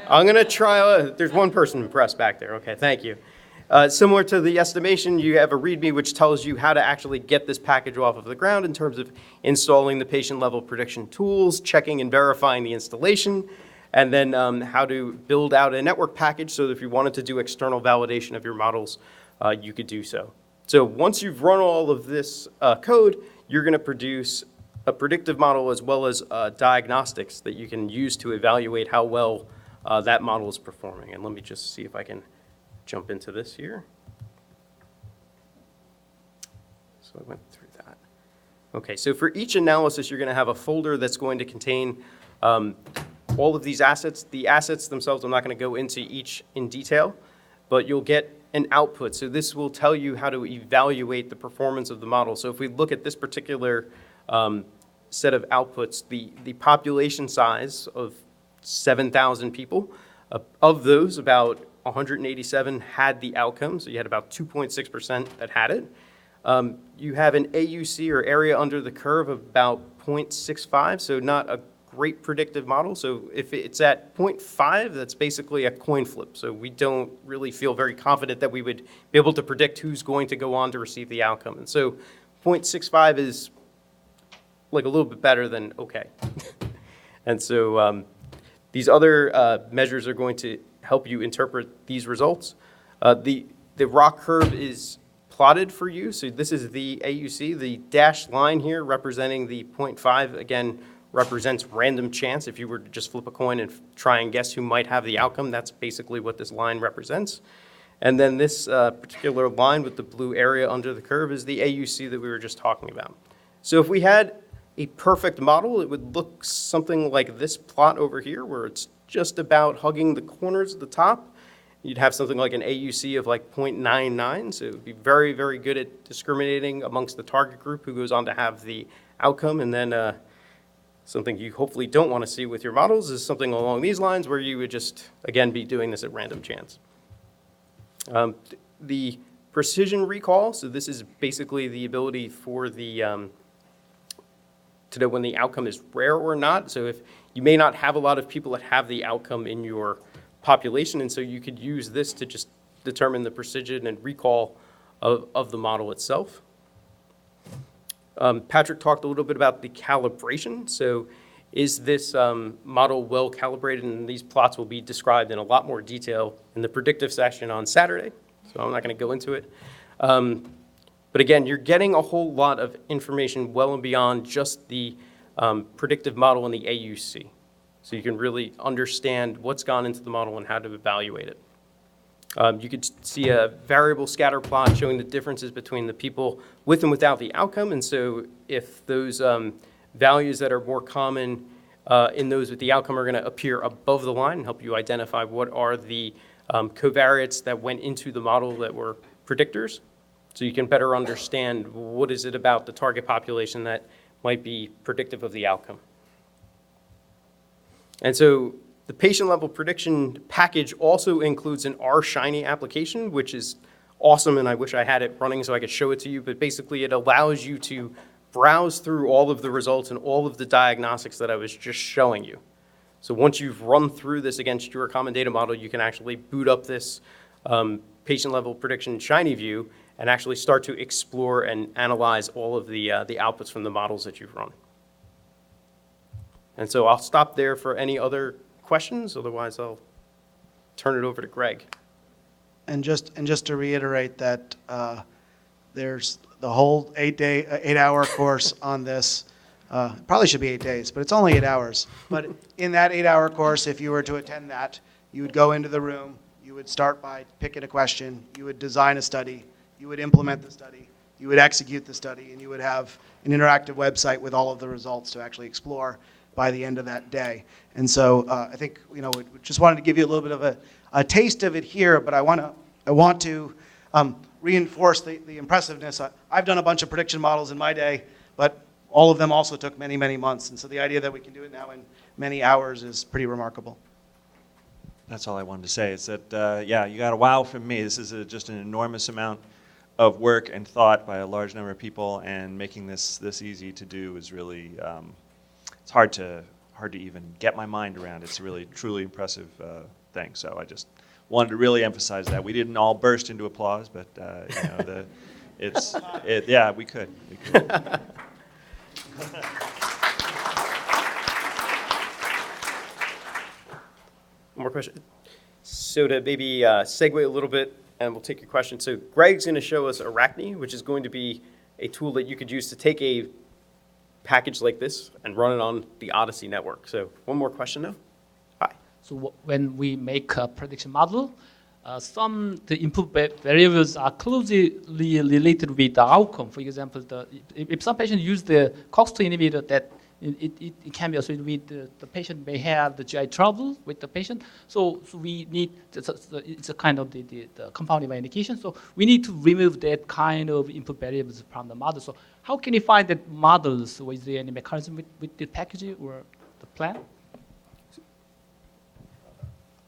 I'm going to try. There's one person impressed back there. Okay, thank you. Similar to the estimation, you have a README which tells you how to actually get this package off of the ground in terms of installing the patient-level prediction tools, checking and verifying the installation, and then how to build out a network package so that if you wanted to do external validation of your models, you could do so. So once you've run all of this code, you're going to produce a predictive model as well as diagnostics that you can use to evaluate how well that model is performing. And let me just see if I can jump into this here. So I went through that. Okay, so for each analysis, you're going to have a folder that's going to contain all of these assets. The assets themselves, I'm not going to go into each in detail, but you'll get an output. So this will tell you how to evaluate the performance of the model. So if we look at this particular set of outputs, the population size of 7,000 people, of those, about 187 had the outcome, so you had about 2.6% that had it. You have an AUC, or area under the curve, of about 0.65, so not a great predictive model. So if it's at 0.5, that's basically a coin flip. So we don't really feel very confident that we would be able to predict who's going to go on to receive the outcome. And so 0.65 is like a little bit better than okay. And so these other measures are going to help you interpret these results. The ROC curve is plotted for you. So this is the AUC. The dashed line here representing the 0.5, again, represents random chance. If you were to just flip a coin and try and guess who might have the outcome, that's basically what this line represents. And then this particular line with the blue area under the curve is the AUC that we were just talking about. So if we had a perfect model, it would look something like this plot over here, where it's just about hugging the corners at the top. You'd have something like an AUC of like 0.99, so it would be very, very good at discriminating amongst the target group who goes on to have the outcome. And then something you hopefully don't want to see with your models is something along these lines, where you would just, again, be doing this at random chance. The precision recall, so this is basically the ability for the to know when the outcome is rare or not. So if you may not have a lot of people that have the outcome in your population, and so you could use this to just determine the precision and recall of the model itself. Patrick talked a little bit about the calibration. So is this model well calibrated? And these plots will be described in a lot more detail in the predictive session on Saturday. So I'm not going to go into it. But again, you're getting a whole lot of information well and beyond just the predictive model in the AUC. So you can really understand what's gone into the model and how to evaluate it. You could see a variable scatter plot showing the differences between the people with and without the outcome. And so if those values that are more common in those with the outcome are going to appear above the line and help you identify what are the covariates that went into the model that were predictors. So you can better understand what is it about the target population that might be predictive of the outcome. And so the patient-level prediction package also includes an R-Shiny application, which is awesome, and I wish I had it running so I could show it to you. But basically, it allows you to browse through all of the results and all of the diagnostics that I was just showing you. So once you've run through this against your common data model, you can actually boot up this patient-level prediction Shiny view and actually start to explore and analyze all of the outputs from the models that you've run. And so I'll stop there for any other questions. Otherwise, I'll turn it over to Greg. And just to reiterate that there's the whole 8-hour course on this. Probably should be 8 days, but it's only 8 hours. But in that 8-hour course, if you were to attend that, you would go into the room, you would start by picking a question, you would design a study, you would implement the study, you would execute the study, and you would have an interactive website with all of the results to actually explore by the end of that day. And so I think, we just wanted to give you a little bit of a taste of it here, but I want to reinforce the impressiveness. I've done a bunch of prediction models in my day, but all of them also took many, many months. And so the idea that we can do it now in many hours is pretty remarkable. That's all I wanted to say. Is that, yeah, you got a wow from me. This is just an enormous amount of work and thought by a large number of people, and making this easy to do is really, it's hard to even get my mind around. It's a really, truly impressive thing. So I just wanted to really emphasize that. We didn't all burst into applause, but yeah, we could. One more question. So to maybe segue a little bit, and we'll take your question. So Greg's going to show us Arachne, which is going to be a tool that you could use to take a package like this and run it on the OHDSI network. So one more question now. Hi. So when we make a prediction model, the input variables are closely related with the outcome. For example, if some patient use the COX-2 inhibitor, that it can be associated with the patient may have the GI trouble with the patient. So we need, it's a kind of the compounding by indication. So we need to remove that kind of input variables from the model. So how can you find that models? So is there any mechanism with the packaging or the plan?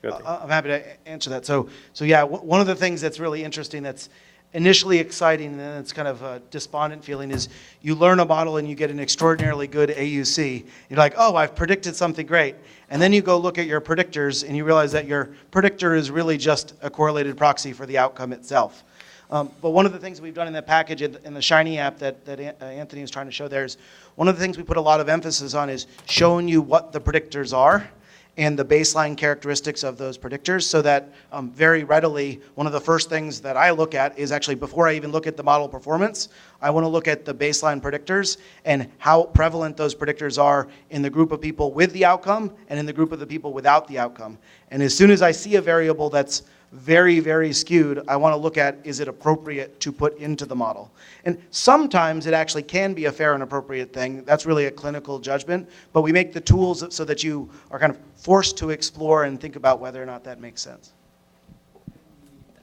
I'm happy to answer that. So yeah, one of the things that's really interesting, that's initially exciting, and then it's kind of a despondent feeling, is you learn a model and you get an extraordinarily good AUC. You're like, oh, I've predicted something great. And then you go look at your predictors and you realize that your predictor is really just a correlated proxy for the outcome itself. But one of the things we've done in that package, in the Shiny app that Anthony was trying to show there, is one of the things we put a lot of emphasis on is showing you what the predictors are and the baseline characteristics of those predictors, so that very readily, one of the first things that I look at is actually, before I even look at the model performance, I want to look at the baseline predictors and how prevalent those predictors are in the group of people with the outcome and in the group of the people without the outcome. And as soon as I see a variable that's very, very skewed, I want to look at, is it appropriate to put into the model? And sometimes it actually can be a fair and appropriate thing. That's really a clinical judgment. But we make the tools so that you are kind of forced to explore and think about whether or not that makes sense.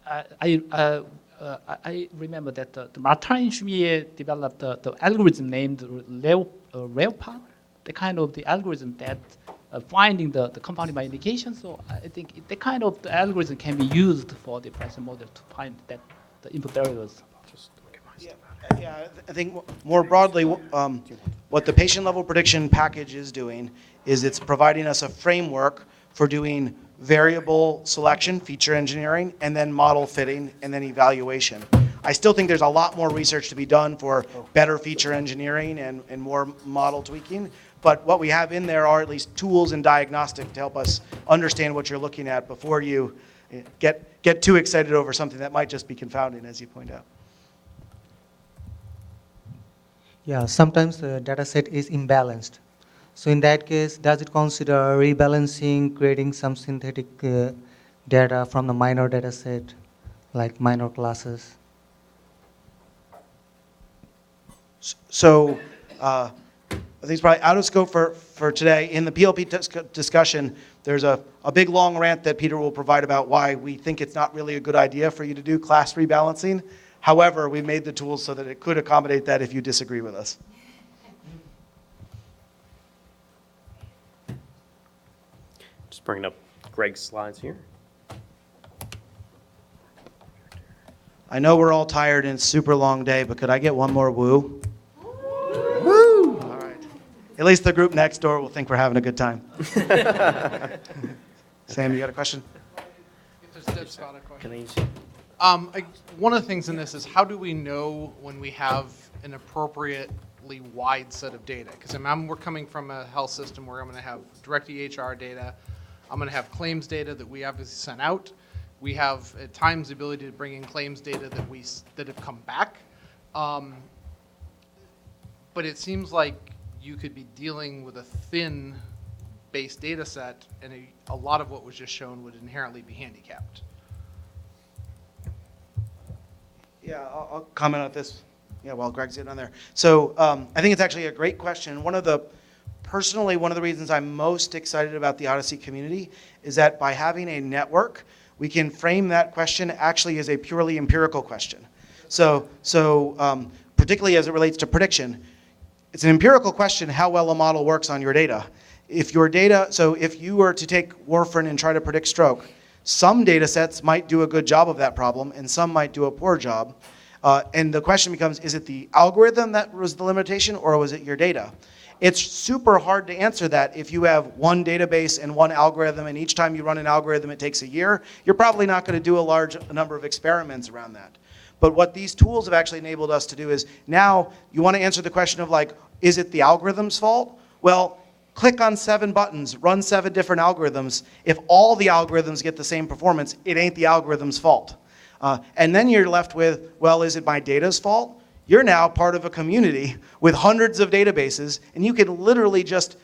I remember that the Martin Schmier developed the algorithm named Leopard, the kind of the algorithm that finding the compounding by indication. So I think the kind of the algorithm can be used for the pricing model to find that the input variables. Yeah, I think more broadly, what the patient level prediction package is doing is it's providing us a framework for doing variable selection, feature engineering, and then model fitting, and then evaluation. I still think there's a lot more research to be done for better feature engineering and more model tweaking. But what we have in there are at least tools and diagnostic to help us understand what you're looking at before you get too excited over something that might just be confounding, as you point out. Yeah, sometimes the data set is imbalanced. So in that case, does it consider rebalancing, creating some synthetic data from the minor data set, like minor classes? So I think it's probably out of scope for today. In the PLP discussion, there's a big long rant that Peter will provide about why we think it's not really a good idea for you to do class rebalancing. However, we made the tools so that it could accommodate that if you disagree with us. Just bringing up Greg's slides here. I know we're all tired and it's a super long day, but could I get one more woo? Woo! All right. At least the group next door will think we're having a good time. Sam, you got a question? If there's Deb Scott a question. One of the things in this is how do we know when we have an appropriately wide set of data? Because we're coming from a health system where I'm going to have direct EHR data. I'm going to have claims data that we obviously sent out. We have at times the ability to bring in claims data that have come back. But it seems like you could be dealing with a thin base data set, and a lot of what was just shown would inherently be handicapped. Yeah, I'll comment on this. Yeah, while Greg's getting on there. So I think it's actually a great question. Personally, one of the reasons I'm most excited about the OHDSI community is that by having a network, we can frame that question actually as a purely empirical question. So particularly as it relates to prediction, it's an empirical question how well a model works on your data. If you were to take warfarin and try to predict stroke, some data sets might do a good job of that problem and some might do a poor job. And the question becomes, is it the algorithm that was the limitation or was it your data? It's super hard to answer that if you have one database and one algorithm, and each time you run an algorithm it takes a year. You're probably not going to do a large number of experiments around that. But what these tools have actually enabled us to do is now you want to answer the question of like, is it the algorithm's fault? Well, click on 7 buttons, run 7 different algorithms. If all the algorithms get the same performance, it ain't the algorithm's fault. And then you're left with, well, is it my data's fault? You're now part of a community with hundreds of databases, and you can literally just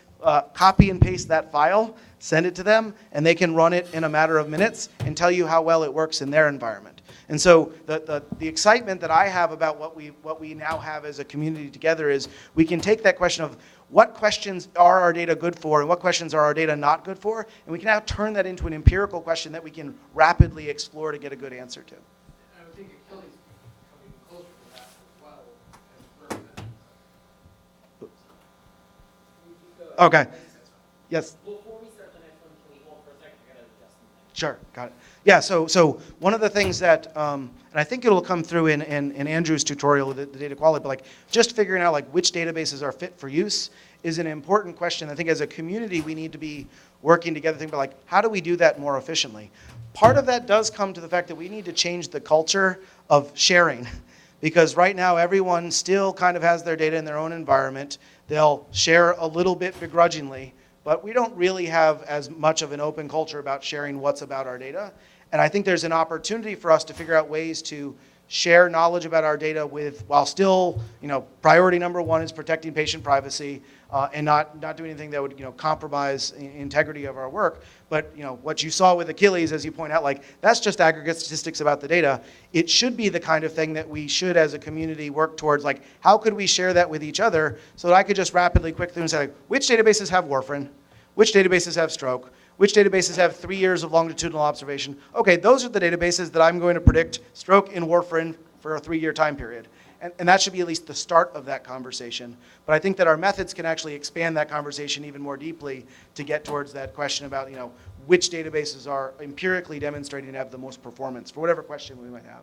copy and paste that file, send it to them, and they can run it in a matter of minutes and tell you how well it works in their environment. And so the excitement that I have about what we now have as a community together is we can take that question of what questions are our data good for and what questions are our data not good for, and we can now turn that into an empirical question that we can rapidly explore to get a good answer to. I would think Achilles coming closer to that as well as Okay. Yes. Before we start the next one, can we hold for a second? I gotta adjust something. Sure, got it. Yeah, so one of the things that, and I think it'll come through in Andrew's tutorial, the data quality, but like just figuring out like which databases are fit for use is an important question. I think as a community we need to be working together, thinking about like how do we do that more efficiently? Part of that does come to the fact that we need to change the culture of sharing. Because right now everyone still kind of has their data in their own environment. They'll share a little bit begrudgingly, but we don't really have as much of an open culture about sharing what's about our data. And I think there's an opportunity for us to figure out ways to share knowledge about our data while still, priority number 1 is protecting patient privacy and not doing anything that would, compromise the integrity of our work. But, what you saw with Achilles, as you point out, like that's just aggregate statistics about the data. It should be the kind of thing that we should, as a community, work towards. Like, how could we share that with each other so that I could just rapidly, quickly, and say, like, which databases have warfarin? Which databases have stroke? Which databases have 3 years of longitudinal observation? Okay, those are the databases that I'm going to predict stroke in warfarin for a 3-year time period. And that should be at least the start of that conversation. But I think that our methods can actually expand that conversation even more deeply to get towards that question about, which databases are empirically demonstrating to have the most performance for whatever question we might have.